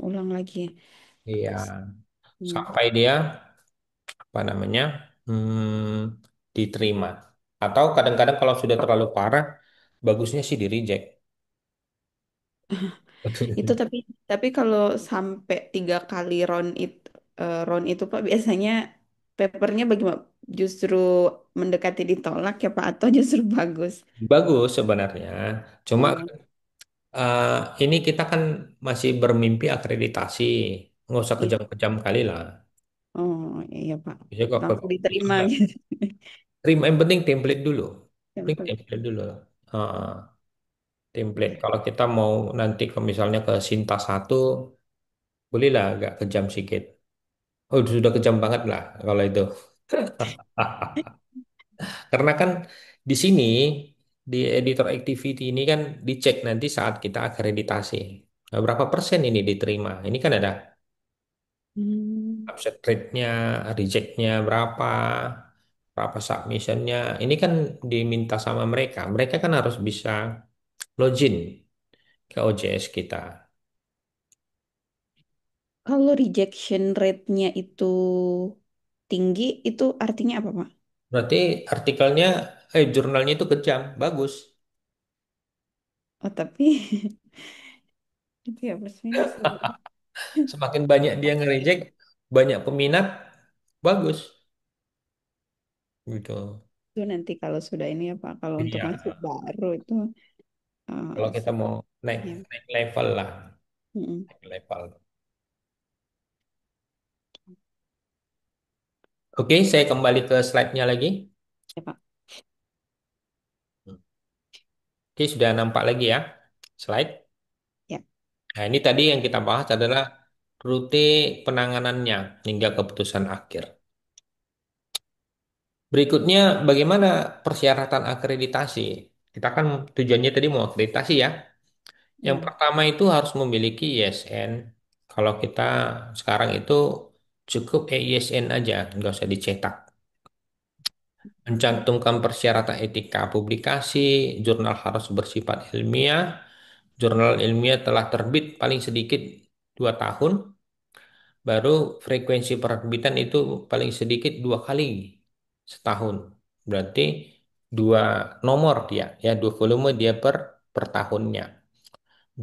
[SPEAKER 4] Ulang lagi.
[SPEAKER 3] Iya,
[SPEAKER 4] Hmm.
[SPEAKER 3] sampai dia apa namanya diterima. Atau kadang-kadang kalau sudah terlalu parah, bagusnya sih di reject.
[SPEAKER 4] Itu tapi kalau sampai 3 kali round itu Pak biasanya papernya bagaimana? Justru mendekati ditolak ya Pak atau justru bagus?
[SPEAKER 3] Bagus sebenarnya. Cuma
[SPEAKER 4] Oh,
[SPEAKER 3] eh, ini kita kan masih bermimpi akreditasi. Nggak usah
[SPEAKER 4] iya.
[SPEAKER 3] kejam-kejam kali lah.
[SPEAKER 4] Oh iya Pak.
[SPEAKER 3] Bisa kok
[SPEAKER 4] Langsung
[SPEAKER 3] itu
[SPEAKER 4] diterima
[SPEAKER 3] nggak
[SPEAKER 4] gitu.
[SPEAKER 3] terima. Yang penting template dulu. Penting
[SPEAKER 4] Tempat.
[SPEAKER 3] template dulu. Ah, template.
[SPEAKER 4] Oke.
[SPEAKER 3] Kalau kita mau nanti ke misalnya ke Sinta satu, bolehlah agak kejam sedikit. Oh, sudah kejam banget lah kalau itu. Karena kan di sini di editor activity ini kan dicek nanti saat kita akreditasi. Nah, berapa persen ini diterima? Ini kan ada
[SPEAKER 4] Hmm.
[SPEAKER 3] upset rate-nya, reject-nya berapa, berapa submission-nya. Ini kan diminta sama mereka. Mereka kan harus bisa login ke OJS kita.
[SPEAKER 4] Kalau rejection rate-nya itu tinggi, itu artinya apa Pak?
[SPEAKER 3] Berarti artikelnya, jurnalnya itu kejam, bagus.
[SPEAKER 4] Oh tapi itu ya plus minus gitu.
[SPEAKER 3] Semakin banyak dia nge-reject, banyak peminat, bagus. Gitu.
[SPEAKER 4] Itu nanti kalau sudah ini ya Pak, kalau untuk
[SPEAKER 3] Iya.
[SPEAKER 4] masuk baru itu
[SPEAKER 3] Kalau kita mau naik
[SPEAKER 4] ya.
[SPEAKER 3] naik level lah,
[SPEAKER 4] Mm-mm.
[SPEAKER 3] naik level. Oke, saya kembali ke slide-nya lagi.
[SPEAKER 4] Ya Pak.
[SPEAKER 3] Oke, sudah nampak lagi ya slide.
[SPEAKER 4] Ya.
[SPEAKER 3] Nah, ini tadi yang kita bahas adalah rute penanganannya hingga keputusan akhir. Berikutnya, bagaimana persyaratan akreditasi? Kita kan tujuannya tadi mau akreditasi ya. Yang
[SPEAKER 4] Mm.
[SPEAKER 3] pertama itu harus memiliki ISN. Kalau kita sekarang itu cukup EISN aja, nggak usah dicetak. Mencantumkan persyaratan etika publikasi, jurnal harus bersifat ilmiah, jurnal ilmiah telah terbit paling sedikit 2 tahun, Baru frekuensi penerbitan itu paling sedikit 2 kali setahun. Berarti 2 nomor dia, ya 2 volume dia per tahunnya.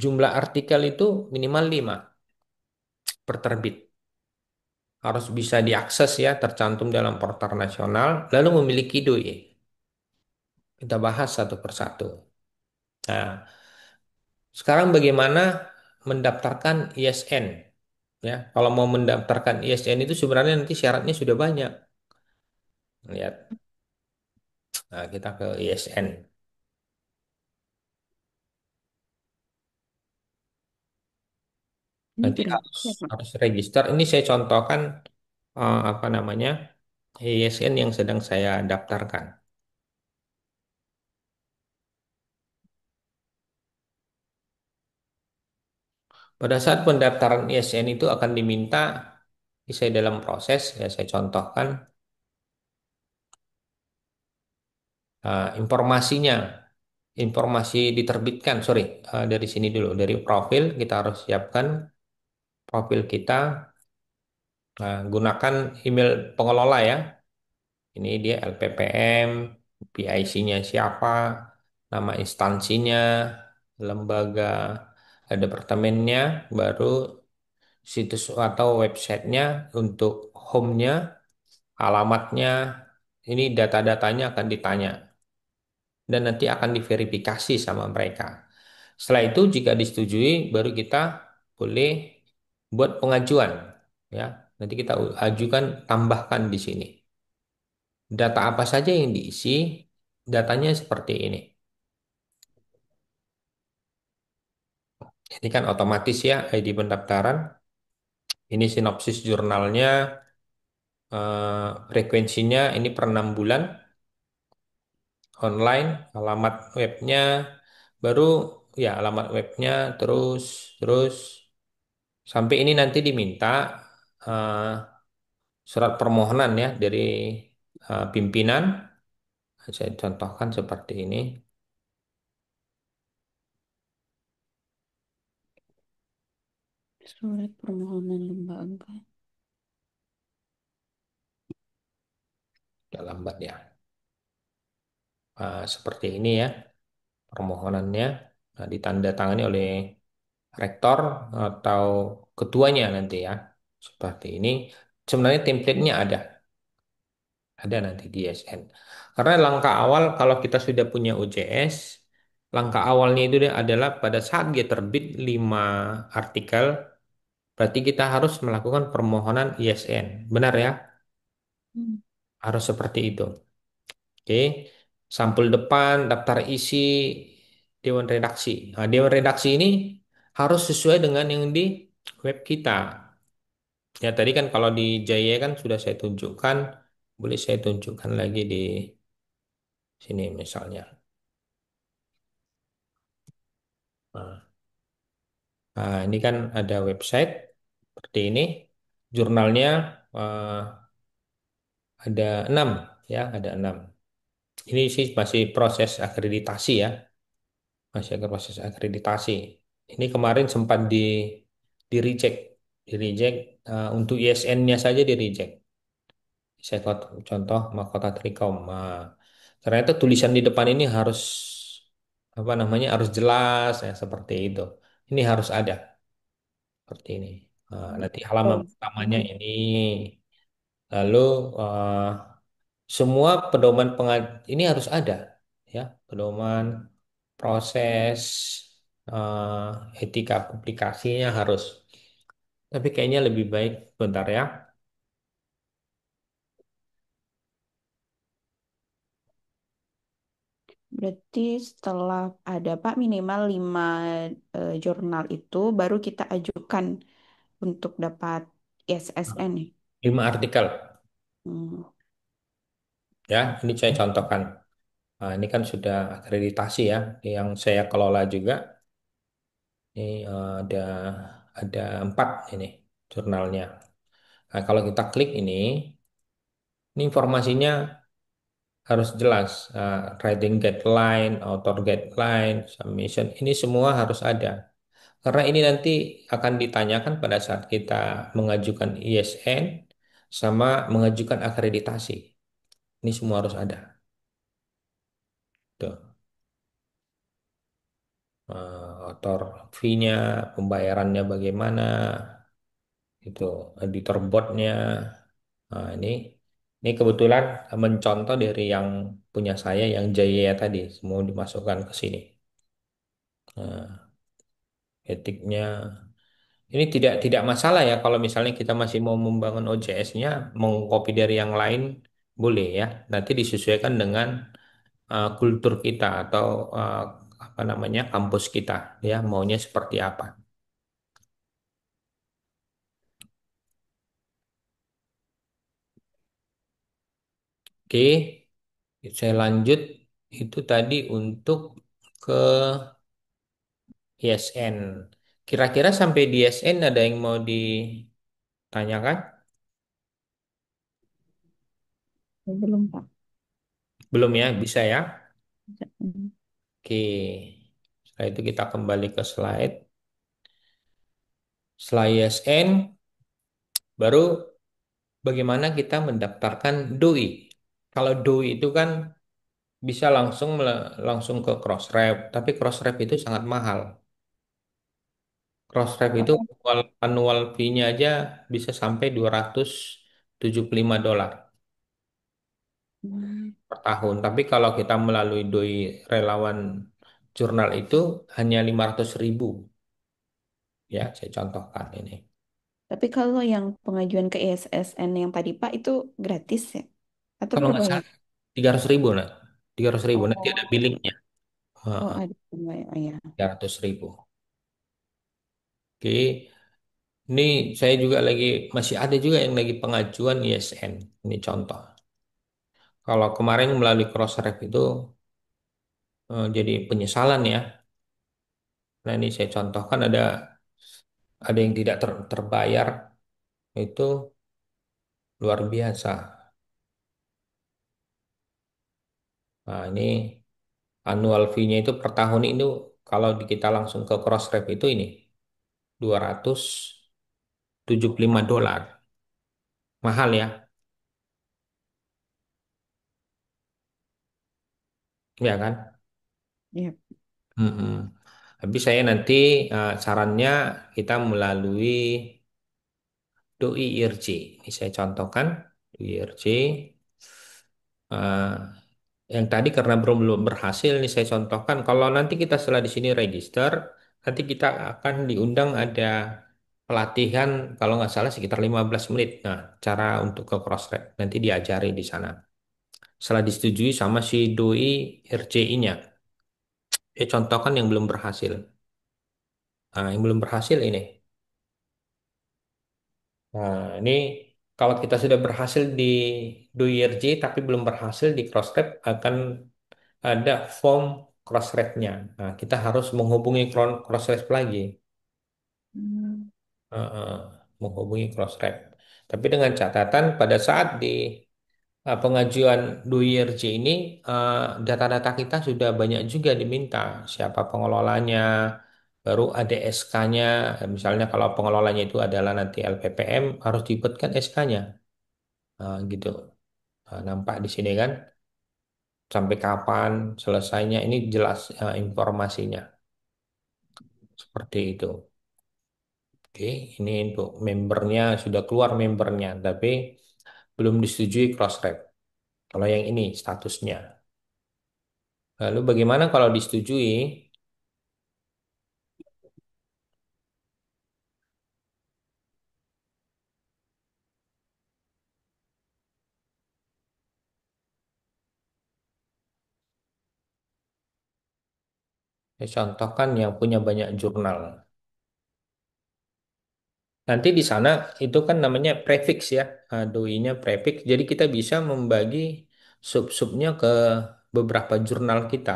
[SPEAKER 3] Jumlah artikel itu minimal 5 per terbit. Harus bisa diakses ya, tercantum dalam portal nasional, lalu memiliki DOI. Kita bahas satu persatu. Nah, sekarang bagaimana mendaftarkan ISN? Ya, kalau mau mendaftarkan ISN itu sebenarnya nanti syaratnya sudah banyak. Lihat, nah, kita ke ISN.
[SPEAKER 4] Ini
[SPEAKER 3] Nanti
[SPEAKER 4] tidak
[SPEAKER 3] harus
[SPEAKER 4] ya, Pak.
[SPEAKER 3] harus register. Ini saya contohkan apa namanya ISN yang sedang saya daftarkan. Pada saat pendaftaran ISN itu akan diminta, saya dalam proses, ya saya contohkan informasinya, informasi diterbitkan, sorry, dari sini dulu, dari profil kita harus siapkan profil kita, gunakan email pengelola ya, ini dia LPPM, PIC-nya siapa, nama instansinya, lembaga, ada departemennya, baru situs atau websitenya untuk home-nya, alamatnya, ini data-datanya akan ditanya dan nanti akan diverifikasi sama mereka. Setelah itu jika disetujui baru kita boleh buat pengajuan ya. Nanti kita ajukan tambahkan di sini. Data apa saja yang diisi? Datanya seperti ini. Ini kan otomatis ya ID pendaftaran. Ini sinopsis jurnalnya, frekuensinya ini per 6 bulan online, alamat webnya, baru ya alamat webnya, terus terus sampai ini nanti diminta eh, surat permohonan ya dari pimpinan. Saya contohkan seperti ini
[SPEAKER 4] Surat permohonan lembaga.
[SPEAKER 3] dalam lambat ya. Seperti ini ya permohonannya. Nah, ditandatangani oleh rektor atau ketuanya nanti ya. Seperti ini. Sebenarnya template-nya ada nanti di SN. Karena langkah awal kalau kita sudah punya UJS, langkah awalnya itu adalah pada saat dia terbit 5 artikel, berarti kita harus melakukan permohonan ISN. Benar ya?
[SPEAKER 4] Hmm.
[SPEAKER 3] Harus seperti itu. Oke. Sampul depan, daftar isi, Dewan Redaksi. Nah, Dewan Redaksi ini harus sesuai dengan yang di web kita. Ya, tadi kan kalau di Jaya kan sudah saya tunjukkan. Boleh saya tunjukkan lagi di sini misalnya. Nah, ini kan ada website seperti ini. Jurnalnya eh, ada 6 ya, ada 6. Ini sih masih proses akreditasi ya, masih ada proses akreditasi. Ini kemarin sempat di reject untuk ISN-nya saja di reject. Saya contoh mahkota Trikom. Nah, ternyata tulisan di depan ini harus apa namanya harus jelas ya seperti itu. Ini harus ada seperti ini. Nah, nanti halaman
[SPEAKER 4] Oh,
[SPEAKER 3] pertamanya ini. Lalu eh, semua ini harus ada ya, pedoman proses etika publikasinya harus. Tapi kayaknya lebih baik bentar ya.
[SPEAKER 4] berarti setelah ada Pak minimal 5 jurnal itu baru kita ajukan untuk dapat ISSN nih.
[SPEAKER 3] 5 artikel
[SPEAKER 4] Hmm.
[SPEAKER 3] ya. Ini saya contohkan. Nah, ini kan sudah akreditasi ya, yang saya kelola juga. Ini ada 4 ini jurnalnya. Nah, kalau kita klik ini informasinya harus jelas. Writing guideline, author guideline, submission, ini semua harus ada. Karena ini nanti akan ditanyakan pada saat kita mengajukan ISN sama mengajukan akreditasi. Ini semua harus ada. Tuh. Author fee-nya, pembayarannya bagaimana, itu editor board-nya. Nah, ini kebetulan mencontoh dari yang punya saya yang Jaya tadi, semua dimasukkan ke sini. Nah, etiknya ini tidak masalah ya kalau misalnya kita masih mau membangun OJS-nya, mau copy dari yang lain boleh ya. Nanti disesuaikan dengan kultur kita atau uh, apa namanya kampus kita ya, maunya seperti apa. Oke, saya lanjut itu tadi untuk ke ISN. Kira-kira sampai di ISN ada yang mau ditanyakan?
[SPEAKER 4] Belum, Pak.
[SPEAKER 3] Belum ya, bisa ya.
[SPEAKER 4] Hmm.
[SPEAKER 3] Oke, setelah itu kita kembali ke slide. Setelah ISN, baru bagaimana kita mendaftarkan DOI. Kalau DOI itu kan bisa langsung ke Crossref, tapi Crossref itu sangat mahal. Crossref itu
[SPEAKER 4] Oh,
[SPEAKER 3] annual fee-nya aja bisa sampai $275
[SPEAKER 4] hmm.
[SPEAKER 3] per tahun. Tapi kalau kita melalui doi relawan jurnal itu hanya 500.000 ya, saya contohkan ini.
[SPEAKER 4] Tapi kalau yang pengajuan ke ISSN yang tadi Pak itu gratis ya? Atau
[SPEAKER 3] Kalau
[SPEAKER 4] perlu
[SPEAKER 3] nggak
[SPEAKER 4] bayar?
[SPEAKER 3] salah 300.000 nah, 300.000 nanti ada
[SPEAKER 4] Oh,
[SPEAKER 3] billingnya.
[SPEAKER 4] oh
[SPEAKER 3] Heeh,
[SPEAKER 4] ada bayar. Oh, ya.
[SPEAKER 3] 300.000. Oke, ini saya juga masih ada juga yang lagi pengajuan ISN. Ini contoh. Kalau kemarin melalui Crossref itu jadi penyesalan ya. Nah ini saya contohkan ada yang tidak terbayar itu luar biasa. Nah ini annual fee-nya itu per tahun itu kalau kita langsung ke Crossref itu ini $275. Mahal ya, ya kan?
[SPEAKER 4] Iya.
[SPEAKER 3] Mm-mm. Tapi saya nanti sarannya kita melalui doi IRC. Ini saya contohkan doi IRC. eh, yang tadi karena belum belum berhasil nih saya contohkan. Kalau nanti kita setelah di sini register, nanti kita akan diundang ada pelatihan kalau nggak salah sekitar 15 menit. Nah, cara untuk ke cross-ref nanti diajari di sana. Setelah disetujui sama si doi RCI-nya. Ya contohkan yang belum berhasil. Nah, yang belum berhasil ini. Nah, ini kalau kita sudah berhasil di doi RC tapi belum berhasil di cross-ref akan ada form cross-ref-nya. Nah, kita harus menghubungi cross-ref lagi.
[SPEAKER 4] Hmm.
[SPEAKER 3] Heeh, menghubungi cross-ref. Tapi dengan catatan pada saat di pengajuan DUIRJ ini data-data kita sudah banyak juga diminta. Siapa pengelolanya, baru ada SK-nya. Misalnya kalau pengelolanya itu adalah nanti LPPM, harus dibuatkan SK-nya. Nah, gitu. Nah, nampak di sini kan, sampai kapan selesainya, ini jelas informasinya. Seperti itu. Oke, ini untuk membernya sudah keluar membernya, tapi belum disetujui cross-ref. Kalau yang ini statusnya. Lalu bagaimana kalau disetujui? Saya contohkan yang punya banyak jurnal. Nanti di sana itu kan namanya prefix ya, doi-nya prefix. Jadi kita bisa membagi sub-subnya ke beberapa jurnal kita.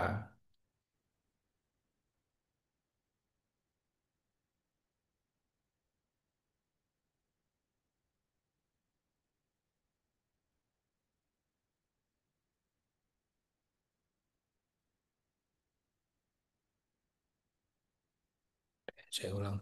[SPEAKER 3] Saya ulang.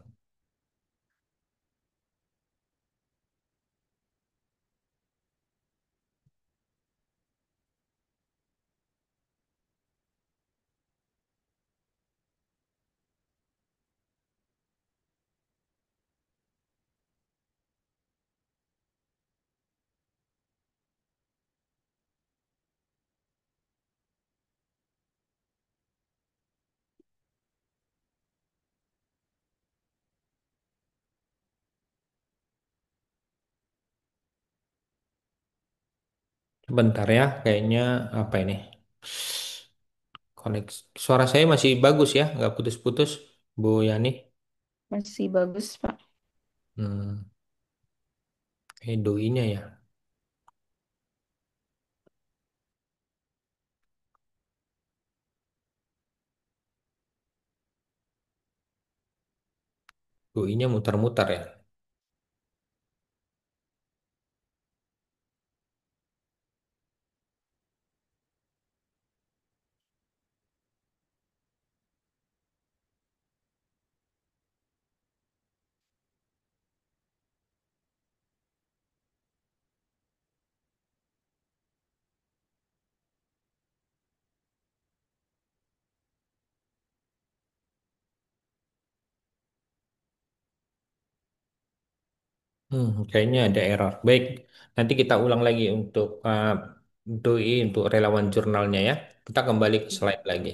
[SPEAKER 3] Sebentar ya, kayaknya apa ini? Koneksi. Suara saya masih bagus ya, nggak putus-putus, Bu Yani.
[SPEAKER 4] Masih bagus, Pak.
[SPEAKER 3] Hmm, doi-nya ya. Doi-nya muter-muter ya. Kayaknya ada error. Baik, nanti kita ulang lagi untuk doi untuk relawan jurnalnya ya. Kita kembali ke slide lagi.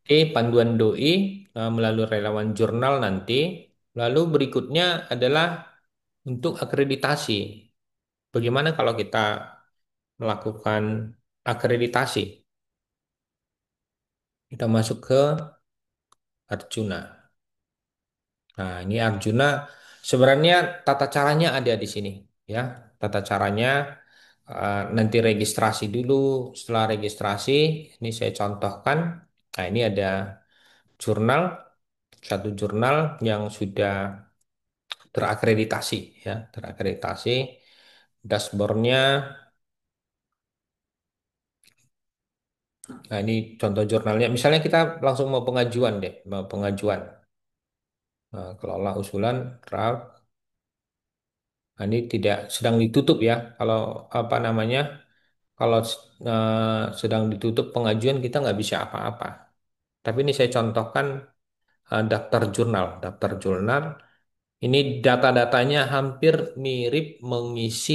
[SPEAKER 3] Oke, panduan doi melalui relawan jurnal nanti. Lalu berikutnya adalah untuk akreditasi. Bagaimana kalau kita melakukan akreditasi? Kita masuk ke Arjuna. Nah, ini Arjuna sebenarnya tata caranya ada di sini ya. Tata caranya nanti registrasi dulu. Setelah registrasi, ini saya contohkan. Nah, ini ada jurnal, satu jurnal yang sudah terakreditasi ya, terakreditasi. Dashboardnya, nah ini contoh jurnalnya. Misalnya kita langsung mau pengajuan deh, mau pengajuan. Nah, kelola usulan draft. Nah, ini tidak sedang ditutup ya. Kalau apa namanya? Kalau sedang ditutup pengajuan kita nggak bisa apa-apa. Tapi ini saya contohkan daftar jurnal. Daftar jurnal ini data-datanya hampir mirip mengisi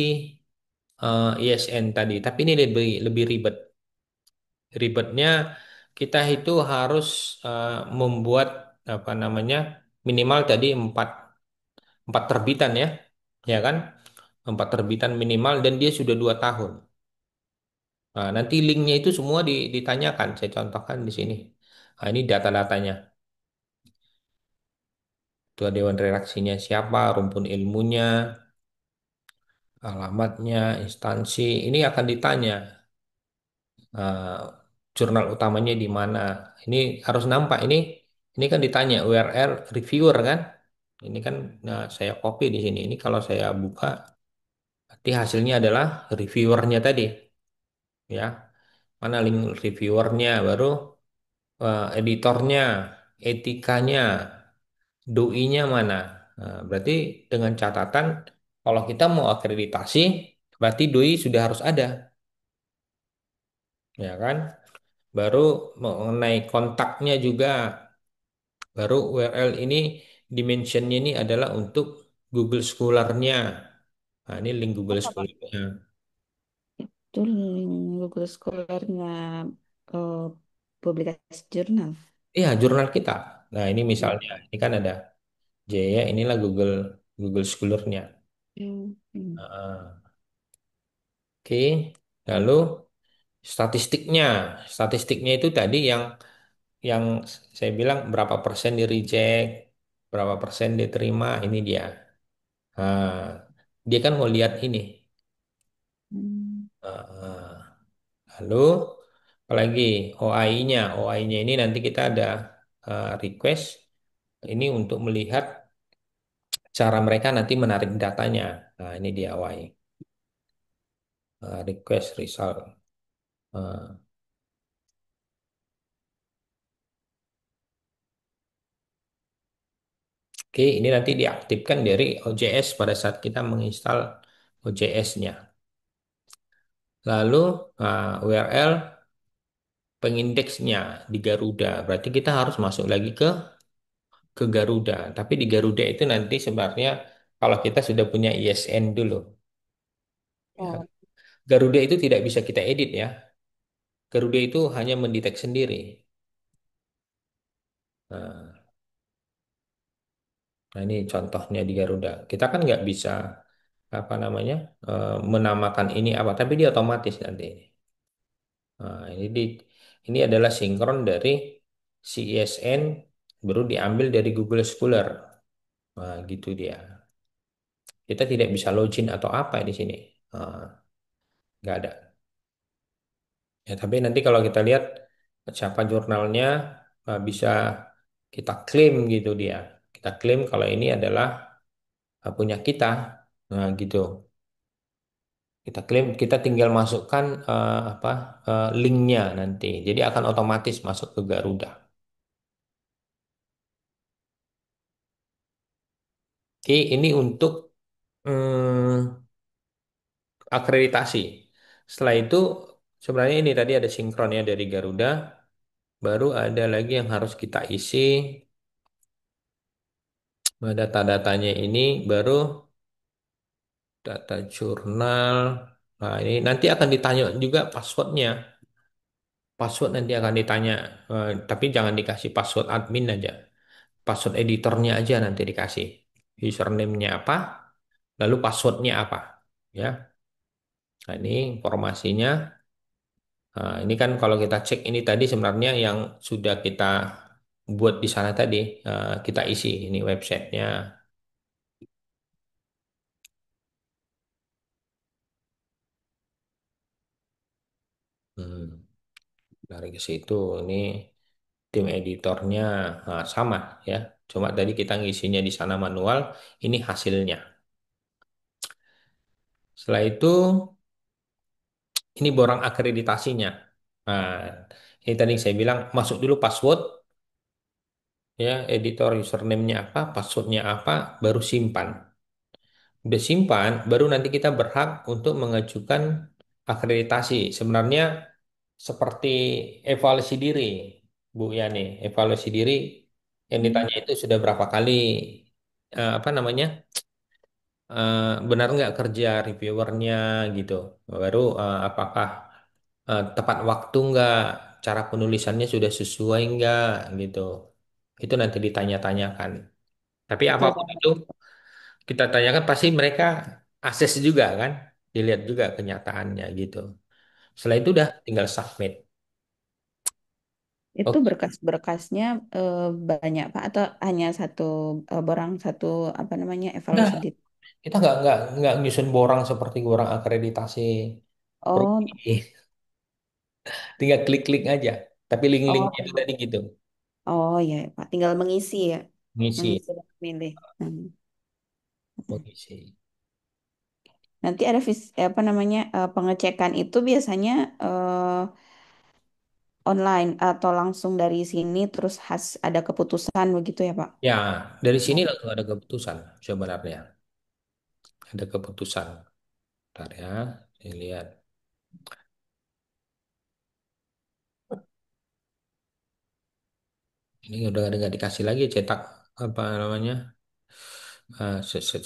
[SPEAKER 3] ISN tadi. Tapi ini lebih lebih ribet. Ribetnya kita itu harus membuat apa namanya minimal tadi empat terbitan ya, ya kan? Empat terbitan minimal dan dia sudah 2 tahun. Nah, nanti linknya itu semua ditanyakan. Saya contohkan di sini. Nah, ini data-datanya. Ketua Dewan Redaksinya siapa, rumpun ilmunya, alamatnya, instansi. Ini akan ditanya. eh, Jurnal utamanya di mana. Ini harus nampak. Ini kan ditanya URL reviewer kan. Ini kan nah, saya copy di sini. Ini kalau saya buka, nanti hasilnya adalah reviewernya tadi. Ya, mana link reviewernya, baru editornya, etikanya, doi-nya mana. Nah, berarti dengan catatan kalau kita mau akreditasi, berarti doi sudah harus ada, ya kan? Baru mengenai kontaknya juga, baru URL ini dimensionnya ini adalah untuk Google Scholar-nya. Nah, ini link Google
[SPEAKER 4] Apa, Pak?
[SPEAKER 3] Scholar-nya.
[SPEAKER 4] Itu link Google Scholar-nya eh, publikasi jurnal.
[SPEAKER 3] Iya, jurnal kita. Nah, ini
[SPEAKER 4] Hmm.
[SPEAKER 3] misalnya, ini kan ada Jaya, inilah Google Google Scholar-nya.
[SPEAKER 4] Hmm. Hmm.
[SPEAKER 3] Nah, oke, lalu statistiknya, statistiknya itu tadi yang saya bilang berapa persen di reject, berapa persen diterima, ini dia. Nah, dia kan mau lihat ini.
[SPEAKER 4] Hmm.
[SPEAKER 3] Nah, lalu apalagi OAI-nya, OAI-nya ini nanti kita ada request ini untuk melihat cara mereka nanti menarik datanya. Nah, ini dia OAI, request result. Nah, Oke, ini nanti diaktifkan dari OJS pada saat kita menginstal OJS-nya. Lalu URL pengindeksnya di Garuda. Berarti kita harus masuk lagi ke Garuda. Tapi di Garuda itu nanti sebenarnya kalau kita sudah punya ISN dulu, ya.
[SPEAKER 4] Oh,
[SPEAKER 3] Garuda itu tidak bisa kita edit ya. Garuda itu hanya mendetek sendiri. Nah, nah, ini contohnya di Garuda. Kita kan nggak bisa apa namanya menamakan ini apa, tapi dia otomatis nanti. Nah, ini adalah sinkron dari CISN baru diambil dari Google Scholar. Nah, gitu dia. Kita tidak bisa login atau apa di sini. Nah, nggak ada. Ya, tapi nanti kalau kita lihat siapa jurnalnya bisa kita klaim gitu dia. Kita klaim kalau ini adalah punya kita. Nah, gitu. Kita klaim, kita tinggal masukkan apa linknya nanti. Jadi akan otomatis masuk ke Garuda. Oke, ini untuk hmm, akreditasi. Setelah itu sebenarnya ini tadi ada sinkron ya dari Garuda. Baru ada lagi yang harus kita isi. Data-datanya ini baru data jurnal. Nah, ini nanti akan ditanya juga passwordnya. Password nanti akan ditanya, tapi jangan dikasih password admin aja. Password editornya aja nanti dikasih. Username-nya apa, lalu passwordnya apa. Ya, nah ini informasinya. Nah, ini kan kalau kita cek ini tadi sebenarnya yang sudah kita buat di sana tadi, kita isi ini websitenya. Hmm, dari ke situ ini tim editornya sama ya. Cuma tadi kita ngisinya di sana manual, ini hasilnya. Setelah itu ini borang akreditasinya. Nah, ini tadi saya bilang masuk dulu password ya, editor username-nya apa, passwordnya apa, baru simpan. Udah simpan, baru nanti kita berhak untuk mengajukan akreditasi. Sebenarnya seperti evaluasi diri, Bu Yani. Evaluasi diri yang
[SPEAKER 4] hmm.
[SPEAKER 3] ditanya itu sudah berapa kali apa namanya benar nggak kerja reviewernya gitu. Baru apakah tepat waktu nggak, cara penulisannya sudah sesuai nggak gitu. Itu nanti ditanya-tanyakan. Tapi
[SPEAKER 4] Betul,
[SPEAKER 3] apapun
[SPEAKER 4] Pak.
[SPEAKER 3] itu kita tanyakan pasti mereka akses juga kan, dilihat juga kenyataannya gitu. Setelah itu udah tinggal submit.
[SPEAKER 4] Itu
[SPEAKER 3] Oke.
[SPEAKER 4] berkas-berkasnya eh, banyak Pak atau hanya satu borang satu apa namanya
[SPEAKER 3] Udah,
[SPEAKER 4] evaluasi di.
[SPEAKER 3] kita nggak nyusun borang seperti borang akreditasi
[SPEAKER 4] Oh,
[SPEAKER 3] prodi. Tinggal klik-klik aja. Tapi link-linknya itu
[SPEAKER 4] oh,
[SPEAKER 3] tadi gitu,
[SPEAKER 4] oh ya Pak, tinggal mengisi ya,
[SPEAKER 3] ngisi,
[SPEAKER 4] mengisi dan memilih.
[SPEAKER 3] mengisi.
[SPEAKER 4] Nanti ada apa namanya pengecekan itu biasanya online atau langsung dari sini terus ada keputusan begitu ya Pak?
[SPEAKER 3] Ya, dari sini
[SPEAKER 4] Oh.
[SPEAKER 3] langsung ada keputusan sebenarnya. Ada keputusan. Bentar ya, saya lihat. Ini udah ada nggak dikasih lagi cetak apa namanya?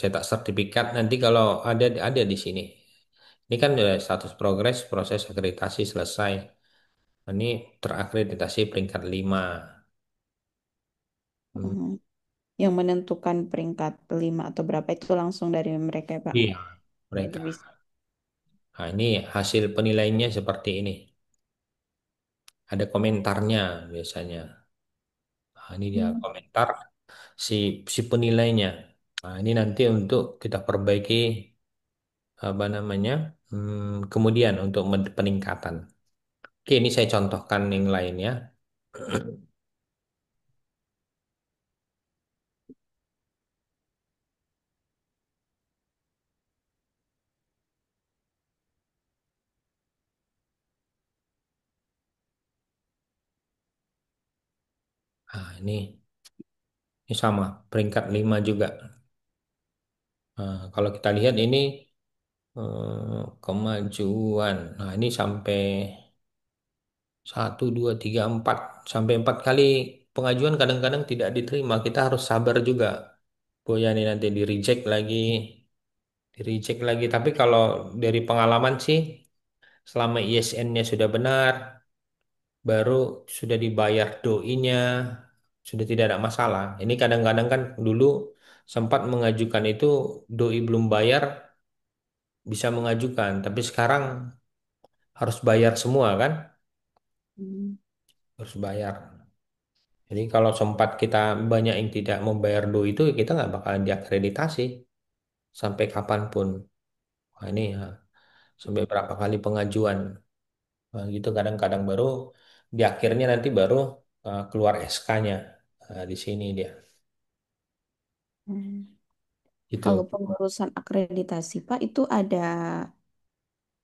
[SPEAKER 3] Cetak sertifikat nanti kalau ada di sini. Ini kan status progres proses akreditasi selesai. Ini terakreditasi peringkat 5. Hmm,
[SPEAKER 4] Mhm. Yang menentukan peringkat 5 atau berapa itu langsung dari mereka ya Pak.
[SPEAKER 3] iya,
[SPEAKER 4] Jadi
[SPEAKER 3] mereka.
[SPEAKER 4] bisa.
[SPEAKER 3] Nah, ini hasil penilaiannya seperti ini. Ada komentarnya biasanya. Nah, ini dia
[SPEAKER 4] Hmm.
[SPEAKER 3] komentar si si penilainya. Nah, ini nanti untuk kita perbaiki apa namanya? Kemudian untuk peningkatan. Oke, ini saya contohkan yang lainnya. Nah, ini. Ini sama, peringkat 5 juga. Kalau kita lihat ini kemajuan. Nah, ini sampai 1, 2, 3, 4. Sampai 4 kali pengajuan kadang-kadang tidak diterima. Kita harus sabar juga. Bu ya, ini nanti di-reject lagi. Tapi kalau dari pengalaman sih, selama ISN-nya sudah benar, baru sudah dibayar doinya, sudah tidak ada masalah. Ini kadang-kadang kan dulu sempat mengajukan itu doi belum bayar bisa mengajukan, tapi sekarang harus bayar semua kan?
[SPEAKER 4] Hmm.
[SPEAKER 3] Harus bayar. Jadi kalau sempat kita banyak yang tidak membayar doi itu kita nggak bakalan diakreditasi sampai kapanpun. Wah, ini ya, sampai berapa kali pengajuan. Nah, gitu kadang-kadang baru di akhirnya nanti baru keluar SK-nya. Nah, di sini dia.
[SPEAKER 4] Hmm. Kalau
[SPEAKER 3] Gitu.
[SPEAKER 4] pengurusan akreditasi, Pak, itu ada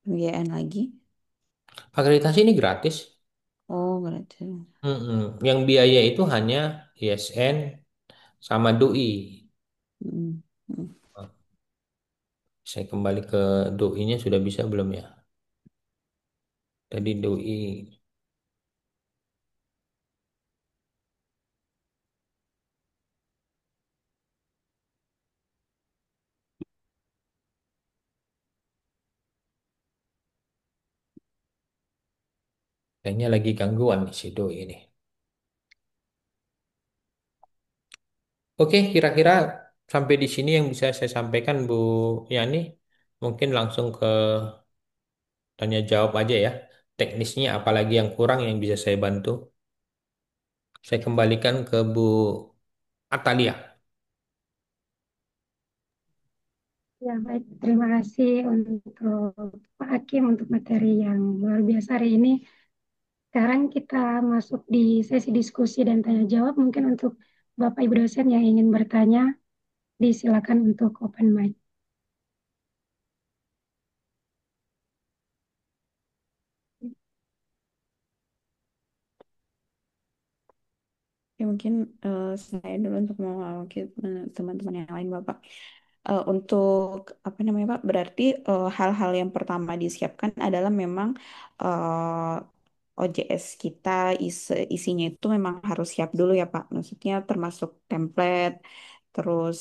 [SPEAKER 4] pembiayaan lagi?
[SPEAKER 3] Akreditasi ini gratis.
[SPEAKER 4] Oh, berarti.
[SPEAKER 3] Mm-mm. Yang biaya itu hanya ISN sama doi.
[SPEAKER 4] Hmm. Hmm.
[SPEAKER 3] Saya kembali ke doi-nya sudah bisa belum ya? Tadi doi kayaknya lagi gangguan nih si doi ini. Oke, kira-kira sampai di sini yang bisa saya sampaikan Bu Yani. Mungkin langsung ke tanya jawab aja ya. Teknisnya apalagi yang kurang yang bisa saya bantu. Saya kembalikan ke Bu Atalia.
[SPEAKER 1] Ya, baik. Terima kasih untuk Pak Hakim untuk materi yang luar biasa hari ini. Sekarang kita masuk di sesi diskusi dan tanya jawab. Mungkin untuk Bapak Ibu dosen yang ingin bertanya, disilakan untuk open mic.
[SPEAKER 4] Ya, mungkin saya dulu untuk mewakili teman-teman yang lain, Bapak. Untuk apa namanya, Pak? Berarti hal-hal yang pertama disiapkan adalah memang OJS kita isinya itu memang harus siap dulu ya, Pak. Maksudnya termasuk template, terus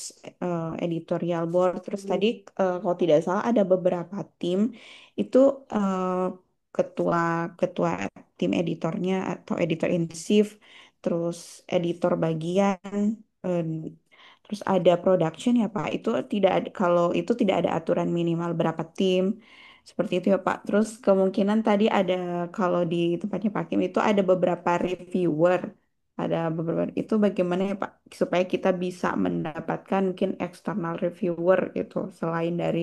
[SPEAKER 4] editorial board, terus tadi kalau tidak salah ada beberapa tim itu eh, ketua ketua tim editornya atau editor in chief, terus editor bagian, eh, terus ada production ya Pak. Itu tidak ada, kalau itu tidak ada aturan minimal berapa tim. Seperti itu ya Pak. Terus kemungkinan tadi ada kalau di tempatnya Pak Kim itu ada beberapa reviewer. Ada beberapa itu bagaimana ya Pak supaya kita bisa mendapatkan mungkin external reviewer gitu selain dari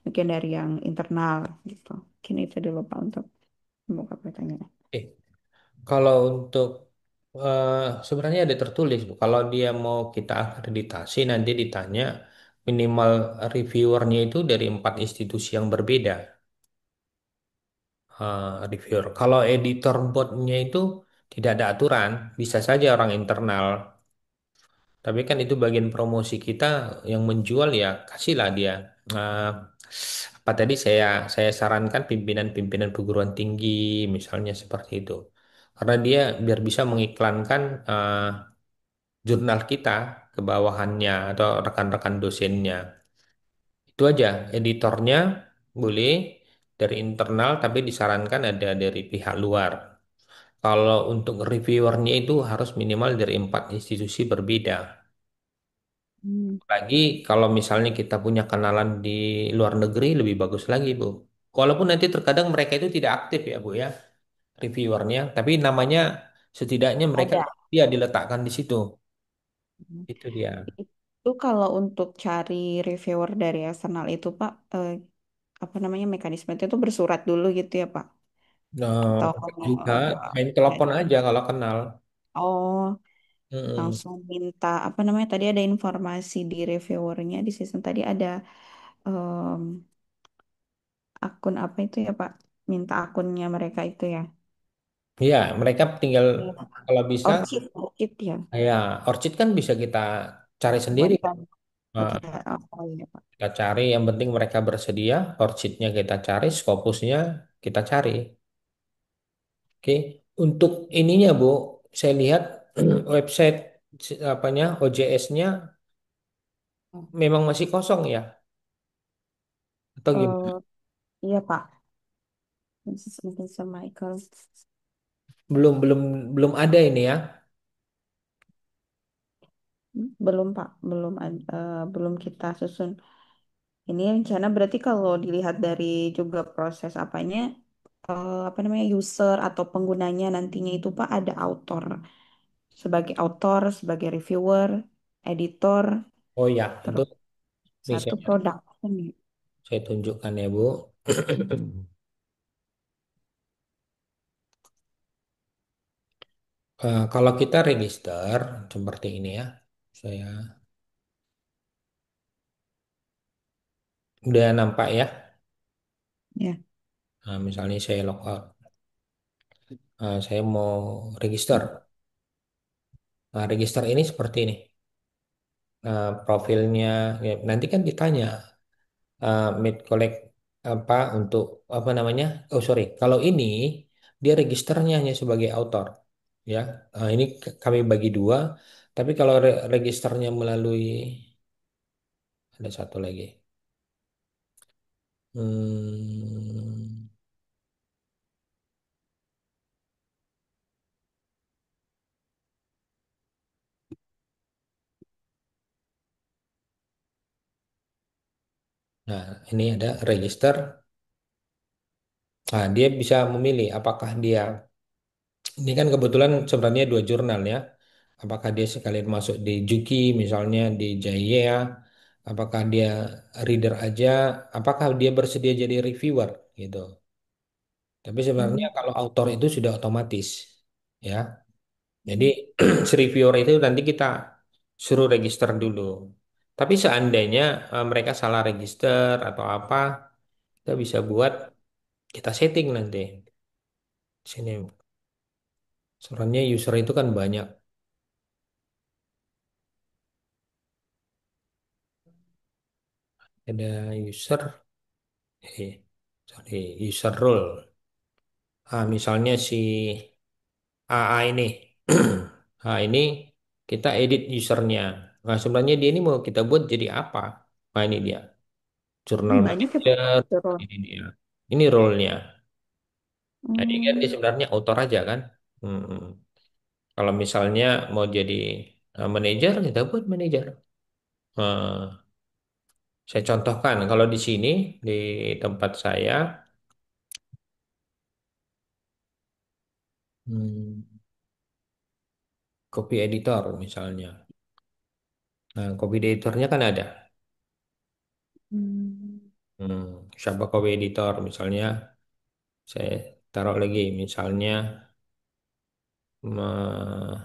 [SPEAKER 4] mungkin dari yang internal gitu. Mungkin itu dulu Pak untuk membuka pertanyaan.
[SPEAKER 3] Eh, Kalau untuk sebenarnya ada tertulis, Bu. Kalau dia mau kita akreditasi nanti ditanya minimal reviewernya itu dari 4 institusi yang berbeda. Reviewer. Kalau editor botnya itu tidak ada aturan, bisa saja orang internal. Tapi kan itu bagian promosi kita yang menjual ya kasihlah dia. Eh, apa tadi saya sarankan pimpinan-pimpinan perguruan tinggi misalnya seperti itu. Karena dia biar bisa mengiklankan jurnal kita ke bawahannya atau rekan-rekan dosennya. Itu aja, editornya boleh dari internal tapi disarankan ada dari pihak luar. Kalau untuk reviewernya itu harus minimal dari 4 institusi berbeda.
[SPEAKER 4] Hmm.
[SPEAKER 3] Lagi kalau misalnya kita punya kenalan di luar negeri lebih bagus lagi, Bu. Walaupun nanti terkadang mereka itu tidak aktif ya, Bu ya, reviewernya, tapi namanya setidaknya mereka
[SPEAKER 4] Ada.
[SPEAKER 3] dia diletakkan di situ. Itu dia.
[SPEAKER 4] Itu kalau untuk cari reviewer dari eksternal itu Pak, apa namanya mekanisme itu bersurat dulu gitu ya Pak?
[SPEAKER 3] Nah,
[SPEAKER 4] Atau
[SPEAKER 3] juga
[SPEAKER 4] ada
[SPEAKER 3] main telepon aja kalau kenal.
[SPEAKER 4] oh
[SPEAKER 3] Mm-mm.
[SPEAKER 4] langsung minta apa namanya tadi ada informasi di reviewernya di season tadi ada em, akun apa itu ya Pak? Minta akunnya mereka itu ya.
[SPEAKER 3] Iya, mereka tinggal
[SPEAKER 4] Iya.
[SPEAKER 3] kalau bisa
[SPEAKER 4] Orchid Orchid ya.
[SPEAKER 3] Ya, Orchid kan bisa kita cari
[SPEAKER 4] Buat
[SPEAKER 3] sendiri.
[SPEAKER 4] dan
[SPEAKER 3] Nah,
[SPEAKER 4] oh iya Pak.
[SPEAKER 3] kita cari, yang penting mereka bersedia, Orchidnya kita cari, Scopusnya kita cari. Oke, untuk ininya Bu, saya lihat website apanya OJS-nya memang masih kosong ya, atau gimana?
[SPEAKER 4] Eh, iya Pak. Mrs. Michael.
[SPEAKER 3] Belum belum belum ada ini ya.
[SPEAKER 4] Belum Pak, belum kita susun. Ini rencana berarti kalau dilihat dari juga proses apanya, apa namanya user atau penggunanya nantinya itu Pak ada author, sebagai reviewer, editor,
[SPEAKER 3] Oh ya, itu
[SPEAKER 4] terus
[SPEAKER 3] ini
[SPEAKER 4] satu produk.
[SPEAKER 3] saya tunjukkan ya Bu. Kalau kita register seperti ini ya, saya udah nampak ya.
[SPEAKER 4] Ya,
[SPEAKER 3] Nah, misalnya saya logout, saya mau register. Nah, register ini seperti ini. Profilnya ya, nanti kan ditanya mid collect apa untuk apa namanya? Oh sorry, kalau ini dia registernya hanya sebagai author, ya. Ini kami bagi dua. Tapi kalau registernya melalui ada satu lagi. Hmm, nah, ini ada register. Nah, dia bisa memilih apakah dia ini kan kebetulan sebenarnya dua jurnal ya. Apakah dia sekalian masuk di Juki, misalnya di Jaya, apakah dia reader aja, apakah dia bersedia jadi reviewer gitu. Tapi sebenarnya
[SPEAKER 4] hmm,
[SPEAKER 3] kalau author itu sudah otomatis ya. Jadi si reviewer itu nanti kita suruh register dulu. Tapi seandainya mereka salah register atau apa, kita bisa buat kita setting nanti. Sini. Soalnya user itu kan banyak. Ada user, sorry, user role. Misalnya si AA ini. Ini kita edit usernya. Nah, sebenarnya dia ini mau kita buat jadi apa? Nah, ini dia. Jurnal
[SPEAKER 4] banyak ya Pak.
[SPEAKER 3] manager.
[SPEAKER 4] Terus.
[SPEAKER 3] Ini dia. Ini role-nya. Jadi kan dia
[SPEAKER 4] Hmm,
[SPEAKER 3] sebenarnya author aja kan. Hmm. Kalau misalnya mau jadi manajer, kita buat manajer. Eh, saya contohkan, kalau di sini, di tempat saya, hmm, copy editor misalnya. Nah, copy editornya kan ada.
[SPEAKER 4] hmm.
[SPEAKER 3] Hmm, siapa copy editor misalnya, saya taruh lagi misalnya, me-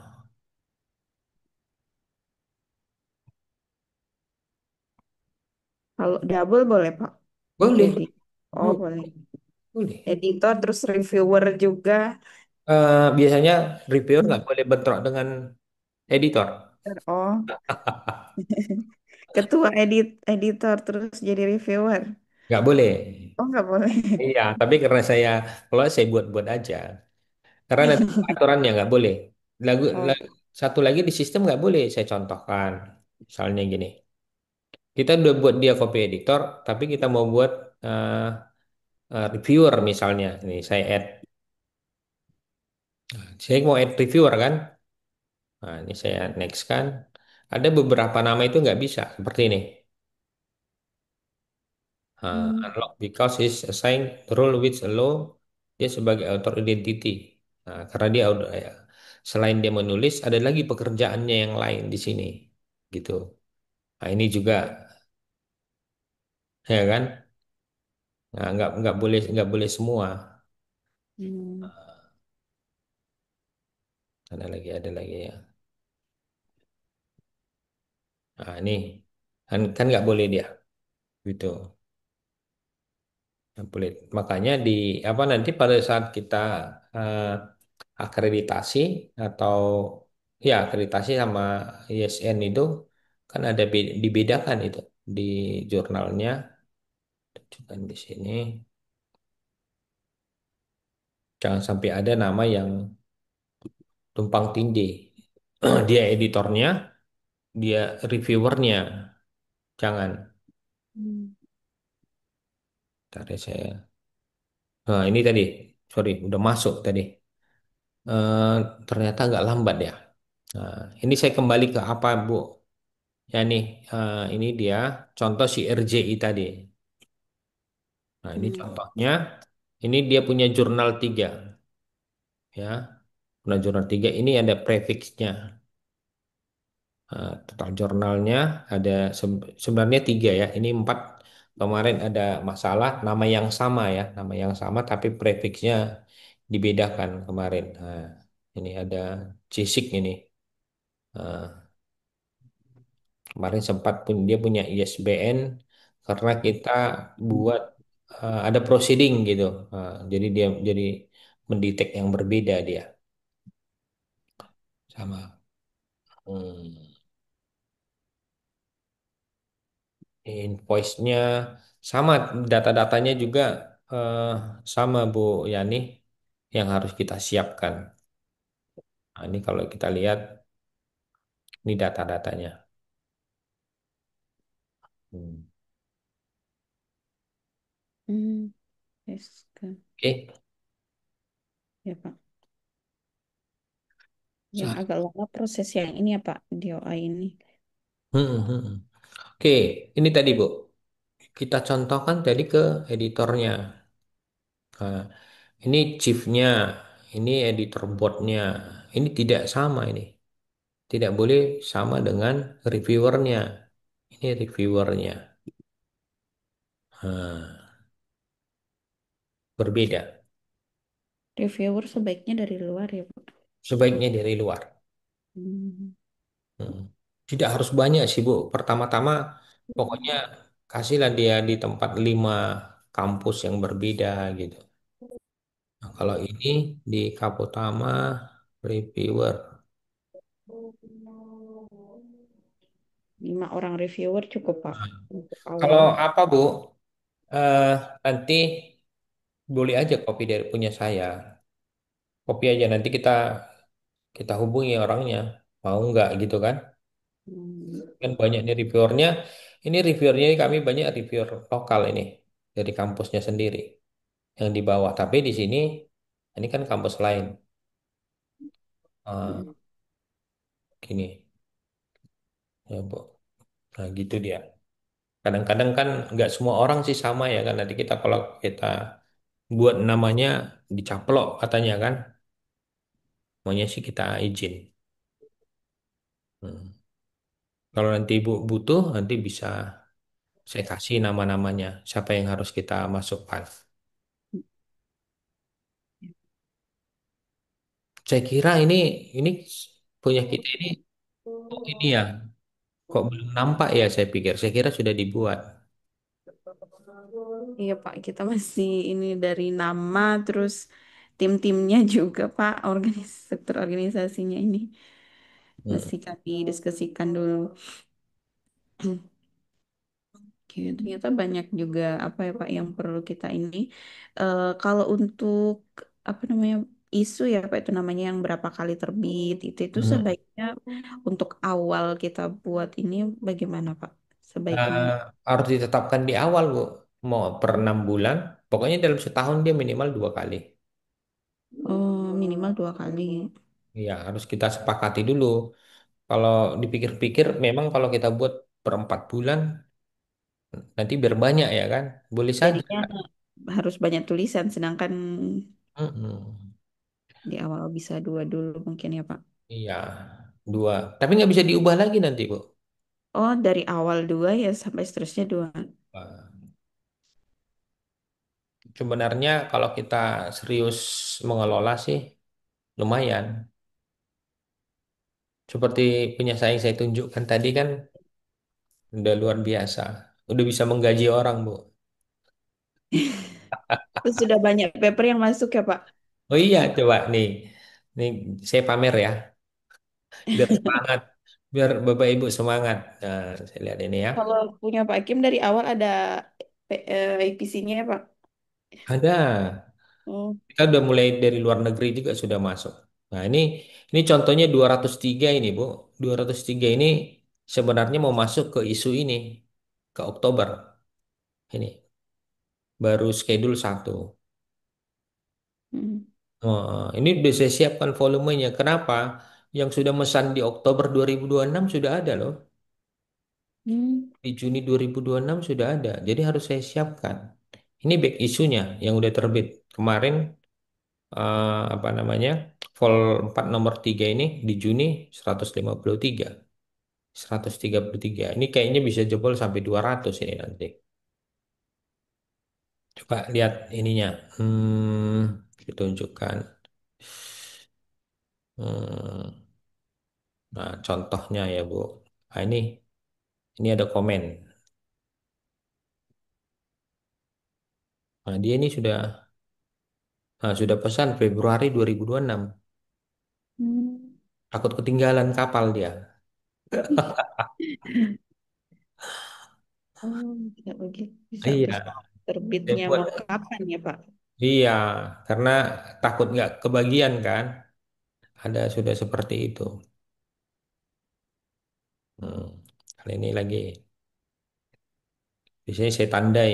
[SPEAKER 4] Kalau double boleh Pak.
[SPEAKER 3] boleh,
[SPEAKER 4] Jadi, oh
[SPEAKER 3] boleh,
[SPEAKER 4] boleh.
[SPEAKER 3] boleh.
[SPEAKER 4] Editor terus reviewer juga.
[SPEAKER 3] Biasanya reviewer nggak boleh bentrok dengan editor.
[SPEAKER 4] Oh, ketua editor terus jadi reviewer.
[SPEAKER 3] Nggak boleh.
[SPEAKER 4] Oh nggak boleh.
[SPEAKER 3] Iya, tapi karena saya, kalau saya buat-buat aja. Karena nanti aturannya nggak boleh.
[SPEAKER 4] Oh,
[SPEAKER 3] Satu lagi di sistem nggak boleh. Saya contohkan. Misalnya gini. Kita udah buat dia copy editor, tapi kita mau buat eh, reviewer misalnya. Ini saya add. Saya mau add reviewer kan. Nah, ini saya next kan. Ada beberapa nama itu nggak bisa. Seperti ini.
[SPEAKER 4] hmm.
[SPEAKER 3] Unlock because is assigned role which allow dia sebagai author identity. Nah, karena dia udah ya, selain dia menulis, ada lagi pekerjaannya yang lain di sini, gitu. Nah, ini juga, ya kan? Nah, nggak boleh
[SPEAKER 4] Hmm.
[SPEAKER 3] ada lagi ya. Nah, ini kan nggak boleh dia, gitu. Nggak boleh. Makanya di nanti pada saat kita eh, akreditasi atau Ya, akreditasi sama ISN itu kan ada dibedakan itu di jurnalnya. Tunjukkan di sini. Jangan sampai ada nama yang tumpang tindih. Dia editornya, dia reviewernya. Jangan.
[SPEAKER 4] Hmm.
[SPEAKER 3] Tadi saya. Nah, ini tadi. Sorry, udah masuk tadi. Eh, Ternyata agak lambat ya. Nah, ini saya kembali ke apa, Bu? Ya nih, ini dia contoh si RJI tadi. Nah, ini
[SPEAKER 4] Hmm.
[SPEAKER 3] contohnya. Ini dia punya jurnal 3, ya. Nah, jurnal 3 ini ada prefixnya. Total jurnalnya ada sebenarnya 3 ya. Ini 4. Kemarin ada masalah nama yang sama ya, nama yang sama tapi prefixnya dibedakan kemarin. Nah, ini ada CISIC ini. Nah, kemarin sempat pun dia punya ISBN karena kita buat ada proceeding gitu. Jadi dia jadi mendetek yang berbeda dia sama. Hmm. Invoice-nya sama, data-datanya juga eh, sama Bu Yani yang harus kita siapkan. Nah, ini kalau kita lihat ini data-datanya. Hmm.
[SPEAKER 4] Hmm. Yes, kan.
[SPEAKER 3] Oke.
[SPEAKER 4] Ya, Pak. Yang
[SPEAKER 3] Sa-
[SPEAKER 4] agak lama proses yang ini ya, Pak, DOI ini.
[SPEAKER 3] Hmm, hmm, hmm. Oke, ini tadi Bu. Kita contohkan tadi ke editornya. Nah, ini chiefnya, ini editor boardnya. Ini tidak sama ini. Tidak boleh sama dengan reviewernya. Ini reviewernya. Nah, berbeda.
[SPEAKER 4] Reviewer sebaiknya dari luar ya, Pak.
[SPEAKER 3] Sebaiknya dari luar.
[SPEAKER 4] Hmm.
[SPEAKER 3] Hmm. Tidak harus banyak sih, Bu. Pertama-tama, pokoknya kasihlah dia di tempat 5 kampus yang berbeda gitu. Nah, kalau ini di Kaputama Reviewer.
[SPEAKER 4] 5 orang reviewer cukup, Pak, untuk
[SPEAKER 3] Kalau
[SPEAKER 4] awal.
[SPEAKER 3] apa, Bu? Eh, Nanti boleh aja copy dari punya saya. Copy aja nanti kita kita hubungi orangnya. Mau nggak gitu kan?
[SPEAKER 4] Hmm.
[SPEAKER 3] Kan banyak nih reviewernya. Ini reviewernya kami banyak reviewer lokal ini dari kampusnya sendiri yang di bawah. Tapi di sini ini kan kampus lain. Ah,
[SPEAKER 4] Hmm.
[SPEAKER 3] gini ya Bu. Nah gitu dia. Kadang-kadang kan nggak semua orang sih sama ya kan. Nanti kita kalau kita buat namanya dicaplok katanya kan. Maunya sih kita izin. Hmm. Kalau nanti Ibu butuh nanti bisa saya kasih nama-namanya. Siapa yang harus kita masukkan. Saya kira ini punya kita ini oh ini ya. Kok belum nampak ya saya pikir. Saya kira sudah dibuat.
[SPEAKER 4] Iya, Pak, kita masih ini dari nama terus tim-timnya juga, Pak, struktur organisasinya ini
[SPEAKER 3] Hmm.
[SPEAKER 4] masih kami diskusikan dulu. Oke, ternyata banyak juga apa ya, Pak, yang perlu kita ini. Kalau untuk apa namanya isu ya, Pak, itu namanya yang berapa kali terbit itu
[SPEAKER 3] Hmm.
[SPEAKER 4] sebaiknya untuk awal kita buat ini bagaimana, Pak? Sebaiknya
[SPEAKER 3] Eh, Harus ditetapkan di awal, Bu. Mau per 6 bulan, pokoknya dalam setahun dia minimal 2 kali.
[SPEAKER 4] minimal 2 kali.
[SPEAKER 3] Ya, harus kita sepakati dulu. Kalau dipikir-pikir, memang kalau kita buat per 4 bulan, nanti biar banyak ya kan? Boleh saja.
[SPEAKER 4] Jadinya harus banyak tulisan, sedangkan
[SPEAKER 3] Mm-mm.
[SPEAKER 4] di awal bisa 2 dulu mungkin ya, Pak.
[SPEAKER 3] Iya, 2. Tapi nggak bisa diubah lagi nanti, Bu.
[SPEAKER 4] Oh, dari awal 2 ya sampai seterusnya 2.
[SPEAKER 3] Nah, sebenarnya kalau kita serius mengelola sih, lumayan. Seperti punya saya yang saya tunjukkan tadi kan, udah luar biasa. Udah bisa menggaji orang, Bu.
[SPEAKER 4] Terus sudah banyak paper yang masuk ya, Pak.
[SPEAKER 3] Oh iya, coba nih. Nih saya pamer ya. Biar semangat, biar Bapak Ibu semangat. Nah, saya lihat ini ya.
[SPEAKER 4] Kalau punya Pak Kim dari awal ada APC-nya ya Pak?
[SPEAKER 3] Ada.
[SPEAKER 4] Oh.
[SPEAKER 3] Kita udah mulai dari luar negeri juga sudah masuk. Nah, ini contohnya 203 ini, Bu. 203 ini sebenarnya mau masuk ke isu ini ke Oktober. Ini baru schedule satu.
[SPEAKER 4] Hmm.
[SPEAKER 3] Oh, ini udah saya siapkan volumenya. Kenapa? Yang sudah mesan di Oktober 2026 sudah ada loh.
[SPEAKER 4] Hmm.
[SPEAKER 3] Di Juni 2026 sudah ada. Jadi harus saya siapkan. Ini back isunya yang udah terbit. Kemarin apa namanya? Vol 4 nomor 3 ini di Juni 153. 133. Ini kayaknya bisa jebol sampai 200 ini nanti. Coba lihat ininya. Kita tunjukkan. Hmm, nah, contohnya ya, Bu. Nah, ini ada komen. Nah, dia ini sudah pesan Februari 2026.
[SPEAKER 4] Hmm.
[SPEAKER 3] Takut ketinggalan kapal dia.
[SPEAKER 4] Oh, bisa begitu. Bisa
[SPEAKER 3] Iya,
[SPEAKER 4] besok
[SPEAKER 3] saya
[SPEAKER 4] terbitnya
[SPEAKER 3] buat.
[SPEAKER 4] mau kapan ya Pak?
[SPEAKER 3] Iya, karena takut nggak kebagian kan. Ada sudah seperti itu. Hmm. Kali ini lagi. Biasanya saya tandai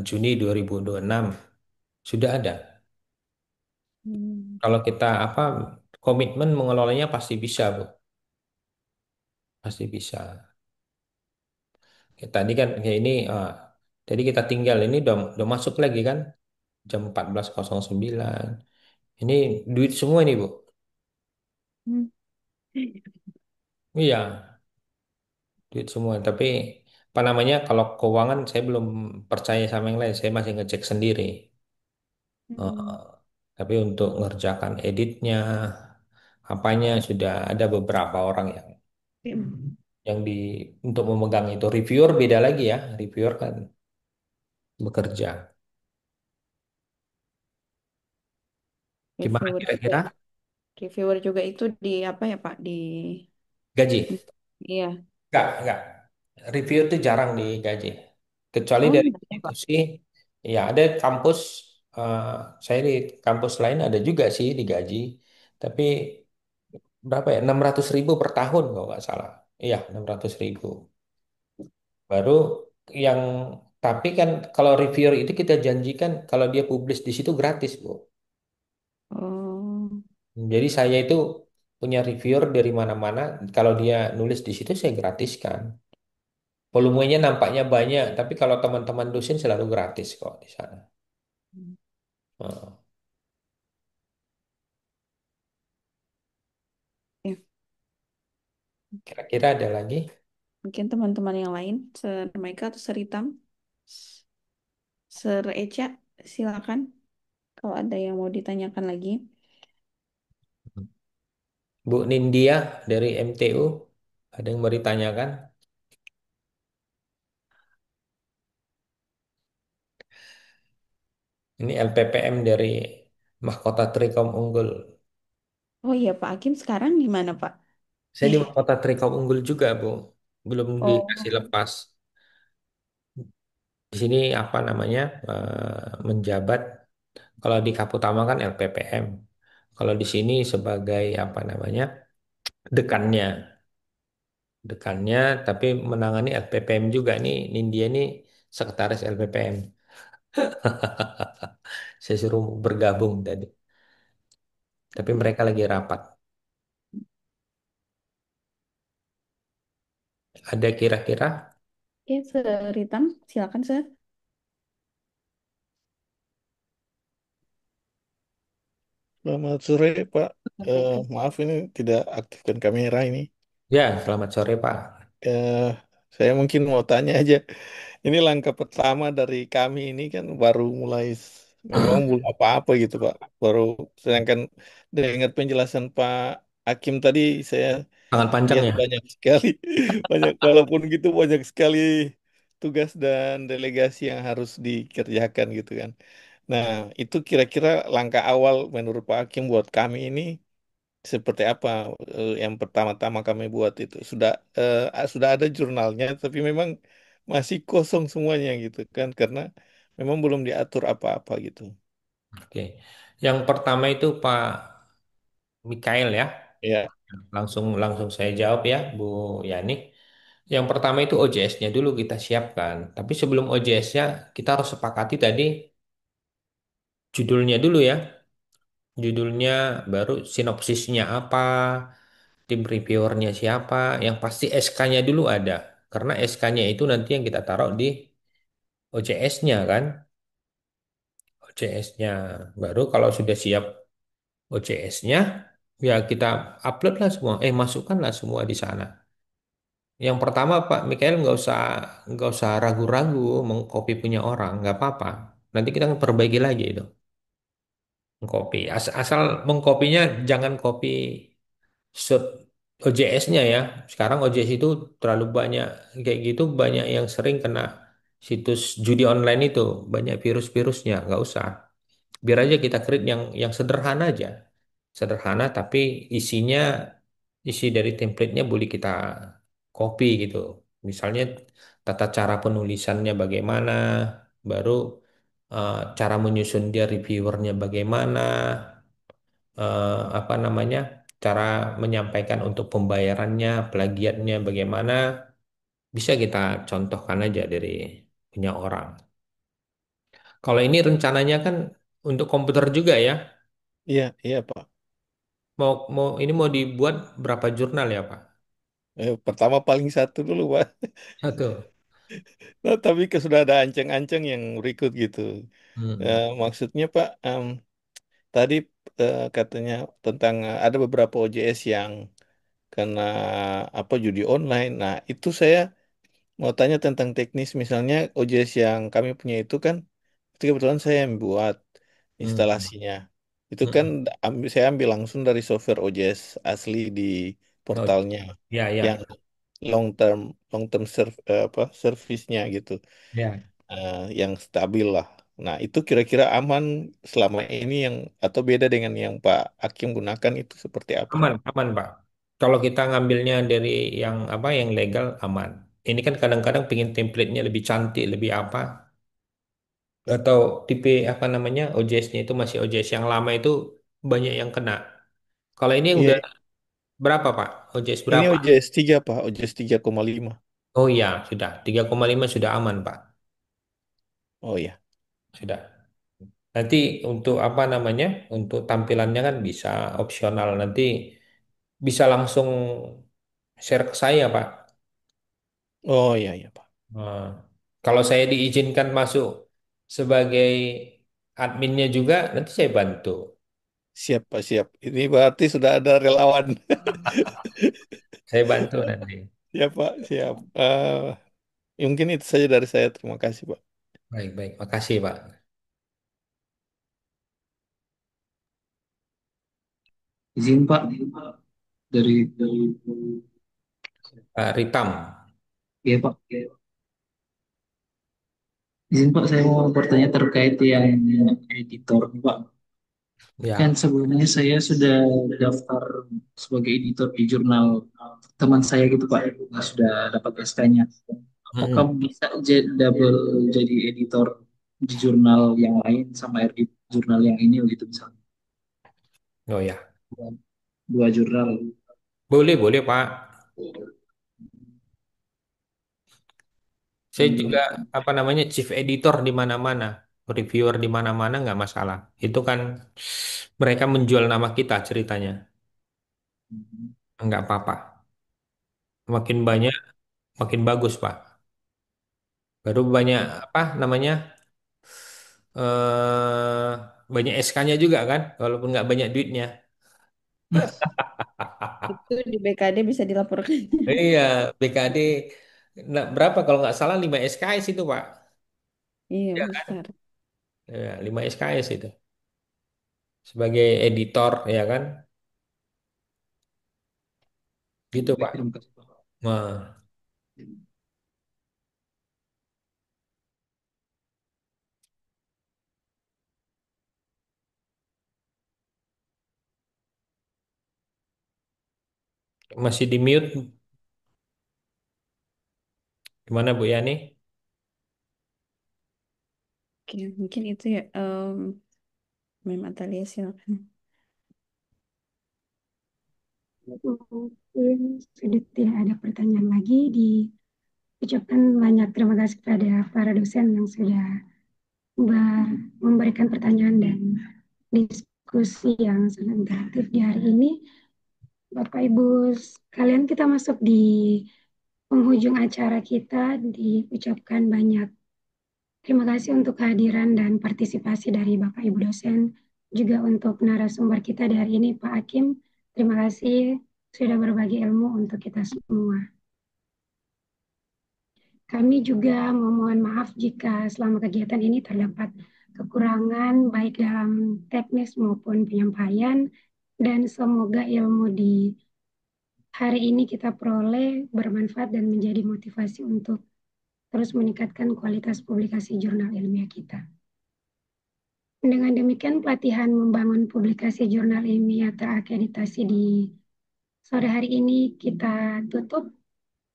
[SPEAKER 3] Juni 2026 sudah ada.
[SPEAKER 4] Hmm.
[SPEAKER 3] Kalau kita apa komitmen mengelolanya pasti bisa, Bu. Pasti bisa. Kayak tadi kan kayak ini tadi kita tinggal ini udah masuk lagi kan jam 14.09. Ini duit semua ini, Bu.
[SPEAKER 4] Hmm.
[SPEAKER 3] Iya, duit semua. Tapi apa namanya kalau keuangan saya belum percaya sama yang lain. Saya masih ngecek sendiri.
[SPEAKER 4] Hmm.
[SPEAKER 3] Eh, tapi untuk ngerjakan editnya, apanya sudah ada beberapa orang yang untuk memegang itu. Reviewer beda lagi ya. Reviewer kan bekerja. Gimana
[SPEAKER 4] Reviewer juga,
[SPEAKER 3] kira-kira
[SPEAKER 4] reviewer juga itu di apa ya Pak? Di
[SPEAKER 3] gaji?
[SPEAKER 4] iya.
[SPEAKER 3] Enggak. Review itu jarang digaji. Kecuali
[SPEAKER 4] Oh,
[SPEAKER 3] dari
[SPEAKER 4] enggak ya Pak.
[SPEAKER 3] institusi, ya ada kampus, eh, saya di kampus lain ada juga sih digaji. Tapi berapa ya? 600.000 per tahun kalau nggak salah. Iya, 600.000. Baru yang, tapi kan kalau reviewer itu kita janjikan kalau dia publish di situ gratis, Bu.
[SPEAKER 4] Oh.
[SPEAKER 3] Jadi saya itu punya reviewer dari mana-mana. Kalau dia nulis di situ saya gratiskan. Volumenya nampaknya banyak, tapi kalau teman-teman dosen selalu gratis kok di sana. Oh,
[SPEAKER 4] Ya,
[SPEAKER 3] kira-kira ada lagi?
[SPEAKER 4] mungkin teman-teman yang lain, Ser Maika atau Seritam, Ser Eca, silakan kalau ada yang mau ditanyakan lagi.
[SPEAKER 3] Bu Nindya dari MTU, ada yang mau ditanyakan? Ini LPPM dari Mahkota Trikom Unggul.
[SPEAKER 4] Oh iya Pak Hakim sekarang gimana Pak?
[SPEAKER 3] Saya di Mahkota Trikom Unggul juga, Bu. Belum dikasih
[SPEAKER 4] Oh.
[SPEAKER 3] lepas. Di sini apa namanya? Menjabat. Kalau di Kaputama kan LPPM. Kalau di sini sebagai apa namanya? Dekannya. Dekannya tapi menangani LPPM juga nih Nindya nih sekretaris LPPM. Saya suruh bergabung tadi, tapi mereka lagi rapat. Ada kira-kira
[SPEAKER 4] Ya, Seritam, silakan Ser.
[SPEAKER 5] Selamat sore, Pak.
[SPEAKER 4] Sampaikan.
[SPEAKER 5] Maaf ini tidak aktifkan kamera ini.
[SPEAKER 3] ya? Selamat sore Pak.
[SPEAKER 5] Eh, saya mungkin mau tanya aja. Ini langkah pertama dari kami ini kan baru mulai, memang belum apa-apa gitu, Pak. Baru, sedangkan dengar penjelasan Pak Hakim tadi, saya
[SPEAKER 3] Tangan panjang
[SPEAKER 5] lihat
[SPEAKER 3] ya.
[SPEAKER 5] banyak sekali, banyak, walaupun gitu banyak sekali tugas dan delegasi yang harus dikerjakan gitu kan. Nah, itu kira-kira langkah awal menurut Pak Hakim buat kami ini seperti apa yang pertama-tama kami buat itu. Sudah ada jurnalnya, tapi memang masih kosong semuanya gitu kan, karena memang belum diatur apa-apa gitu.
[SPEAKER 3] Oke. Yang pertama itu Pak Mikael ya.
[SPEAKER 5] Ya,
[SPEAKER 3] Langsung langsung saya jawab ya, Bu Yani. Yang pertama itu OJS-nya dulu kita siapkan. Tapi sebelum OJS-nya kita harus sepakati tadi judulnya dulu ya. Judulnya baru sinopsisnya apa, tim reviewernya siapa, yang pasti SK-nya dulu ada. Karena SK-nya itu nanti yang kita taruh di OJS-nya kan. OJS-nya. Baru kalau sudah siap OJS-nya, ya kita upload lah semua. Masukkanlah semua di sana. Yang pertama Pak Mikael nggak usah ragu-ragu mengcopy punya orang, nggak apa-apa. Nanti kita perbaiki lagi itu, mengcopy. Asal mengcopynya jangan copy shoot OJS-nya ya. Sekarang OJS itu terlalu banyak kayak gitu, banyak yang sering kena situs judi online itu, banyak virus-virusnya, nggak usah. Biar aja kita create yang sederhana aja. Sederhana tapi isinya isi dari template-nya boleh kita copy gitu. Misalnya tata cara penulisannya bagaimana, baru cara menyusun dia reviewernya bagaimana, apa namanya, cara menyampaikan untuk pembayarannya, plagiatnya bagaimana, bisa kita contohkan aja dari punya orang. Kalau ini rencananya kan untuk komputer juga ya.
[SPEAKER 5] iya, iya Pak.
[SPEAKER 3] Mau mau ini mau dibuat berapa jurnal ya, Pak?
[SPEAKER 5] Pertama paling satu dulu Pak.
[SPEAKER 3] Satu.
[SPEAKER 5] Nah, tapi sudah ada ancang-ancang yang berikut gitu.
[SPEAKER 3] Hmm.
[SPEAKER 5] Maksudnya Pak, tadi katanya tentang ada beberapa OJS yang kena apa judi online. Nah, itu saya mau tanya tentang teknis. Misalnya OJS yang kami punya itu kan, itu kebetulan saya yang buat
[SPEAKER 3] Hmm.
[SPEAKER 5] instalasinya. Itu kan
[SPEAKER 3] Hmm.
[SPEAKER 5] saya ambil langsung dari software OJS asli di
[SPEAKER 3] Oh,
[SPEAKER 5] portalnya
[SPEAKER 3] ya,
[SPEAKER 5] yang
[SPEAKER 3] ya,
[SPEAKER 5] long term apa service-nya gitu,
[SPEAKER 3] ya.
[SPEAKER 5] yang stabil lah. Nah, itu kira-kira aman selama ini yang atau beda dengan yang Pak Hakim gunakan itu seperti apa?
[SPEAKER 3] Aman, aman, Pak. Kalau kita ngambilnya dari yang apa, yang legal, aman. Ini kan kadang-kadang pengen template-nya lebih cantik, lebih apa, atau tipe apa namanya, OJS-nya itu masih OJS yang lama itu banyak yang kena. Kalau ini
[SPEAKER 5] Iya,
[SPEAKER 3] udah berapa, Pak? OJS
[SPEAKER 5] ini
[SPEAKER 3] berapa?
[SPEAKER 5] OJS 3 Pak, OJS 3,5.
[SPEAKER 3] Oh iya, sudah. 3,5 sudah aman, Pak.
[SPEAKER 5] Oh ya.
[SPEAKER 3] Sudah. Nanti untuk apa namanya? Untuk tampilannya kan bisa opsional. Nanti bisa langsung share ke saya, Pak.
[SPEAKER 5] Oh iya iya Pak.
[SPEAKER 3] Nah, kalau saya diizinkan masuk sebagai adminnya juga, nanti saya bantu.
[SPEAKER 5] Siap Pak, siap. Ini berarti sudah ada relawan.
[SPEAKER 3] Saya bantu nanti.
[SPEAKER 5] Siap Pak, siap. Mungkin itu saja dari saya. Terima kasih Pak.
[SPEAKER 3] Baik, baik. Makasih, Pak.
[SPEAKER 6] Izin Pak dari
[SPEAKER 3] Pak Ritam.
[SPEAKER 6] ya Pak. Izin Pak, saya mau bertanya terkait yang editor nih, Pak. Kan
[SPEAKER 3] Ya.
[SPEAKER 6] sebelumnya saya sudah daftar sebagai editor di jurnal teman saya gitu Pak, yang sudah dapat SK-nya. Apakah
[SPEAKER 3] Mm-mm.
[SPEAKER 6] bisa double jadi editor di jurnal yang lain sama di jurnal yang ini gitu misalnya?
[SPEAKER 3] Oh ya.
[SPEAKER 6] Dua jurnal.
[SPEAKER 3] Boleh, boleh, Pak. Saya juga
[SPEAKER 6] Hmm.
[SPEAKER 3] apa namanya chief editor di mana-mana, reviewer di mana-mana nggak masalah. Itu kan mereka menjual nama kita ceritanya. Nggak apa-apa. Makin banyak, makin bagus, Pak. Baru banyak apa namanya? Banyak SK-nya juga kan, walaupun nggak banyak duitnya.
[SPEAKER 4] Itu di BKD bisa dilaporkan.
[SPEAKER 3] Iya, BKD nah, berapa kalau nggak salah 5 SKS itu, Pak.
[SPEAKER 4] Iya,
[SPEAKER 3] Ya kan?
[SPEAKER 4] besar.
[SPEAKER 3] Ya, 5 SKS itu sebagai editor ya kan? Gitu,
[SPEAKER 6] Baik,
[SPEAKER 3] Pak.
[SPEAKER 6] terima kasih Pak.
[SPEAKER 3] Nah, Masih di mute. Gimana Bu Yani?
[SPEAKER 4] Oke, mungkin itu ya. Mem Atalia silakan.
[SPEAKER 1] Mungkin sudah tidak ada pertanyaan lagi. Diucapkan banyak terima kasih kepada para dosen yang sudah memberikan pertanyaan dan diskusi yang sangat interaktif di hari ini. Bapak Ibu sekalian, kita masuk di penghujung acara kita. Diucapkan banyak terima kasih untuk kehadiran dan partisipasi dari Bapak Ibu dosen, juga untuk narasumber kita di hari ini, Pak Hakim. Terima kasih sudah berbagi ilmu untuk kita semua. Kami juga memohon maaf jika selama kegiatan ini terdapat kekurangan baik dalam teknis maupun penyampaian, dan semoga ilmu di hari ini kita peroleh bermanfaat dan menjadi motivasi untuk terus meningkatkan kualitas publikasi jurnal ilmiah kita. Dengan demikian, pelatihan membangun publikasi jurnal ilmiah terakreditasi di sore hari ini kita tutup.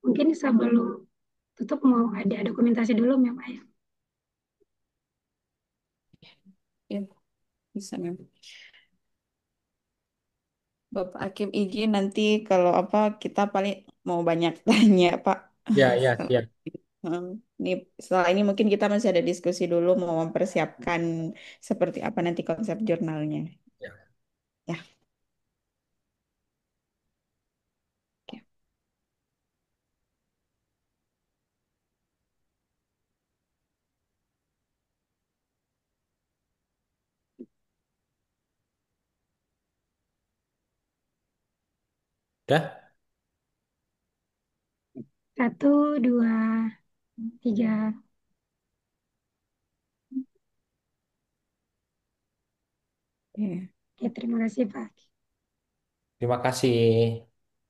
[SPEAKER 1] Mungkin sebelum tutup mau ada dokumentasi dulu, Mbak ya.
[SPEAKER 4] Ya, bisa Mem. Bapak Hakim izin nanti kalau apa kita paling mau banyak tanya Pak.
[SPEAKER 3] Ya, ya, siap.
[SPEAKER 4] Hmm, Ini setelah ini mungkin kita masih ada diskusi dulu mau mempersiapkan seperti apa nanti konsep jurnalnya.
[SPEAKER 3] Ya.
[SPEAKER 4] Ya, oke.
[SPEAKER 3] Udah?
[SPEAKER 1] 1, 2, 3.
[SPEAKER 4] Oke,
[SPEAKER 1] Oke, terima kasih Pak.
[SPEAKER 3] Terima kasih.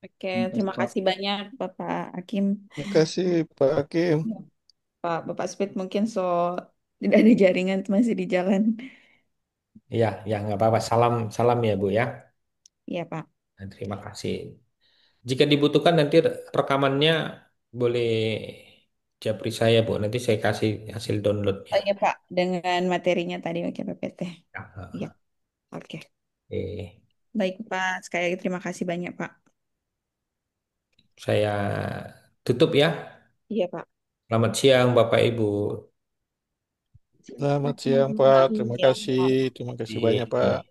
[SPEAKER 4] Oke, terima kasih banyak Bapak Hakim.
[SPEAKER 5] Terima kasih Pak Hakim.
[SPEAKER 4] Bapak Speed mungkin tidak ada jaringan masih di jalan.
[SPEAKER 3] Ya, ya nggak apa-apa. Salam, salam ya Bu ya.
[SPEAKER 4] Iya Pak.
[SPEAKER 3] Dan terima kasih. Jika dibutuhkan nanti rekamannya boleh japri saya Bu. Nanti saya kasih hasil downloadnya.
[SPEAKER 4] Oh iya Pak, dengan materinya tadi oke PPT. Iya,
[SPEAKER 3] Ya,
[SPEAKER 4] oke.
[SPEAKER 3] oke.
[SPEAKER 4] Baik Pak, sekali lagi terima kasih banyak Pak.
[SPEAKER 3] Saya tutup ya.
[SPEAKER 4] Iya Pak.
[SPEAKER 3] Selamat siang Bapak Ibu.
[SPEAKER 5] Selamat
[SPEAKER 1] Silakan.
[SPEAKER 5] siang Pak.
[SPEAKER 4] Selamat
[SPEAKER 5] Terima
[SPEAKER 4] siang
[SPEAKER 5] kasih.
[SPEAKER 4] Pak.
[SPEAKER 5] Terima kasih banyak
[SPEAKER 3] Di-
[SPEAKER 5] Pak.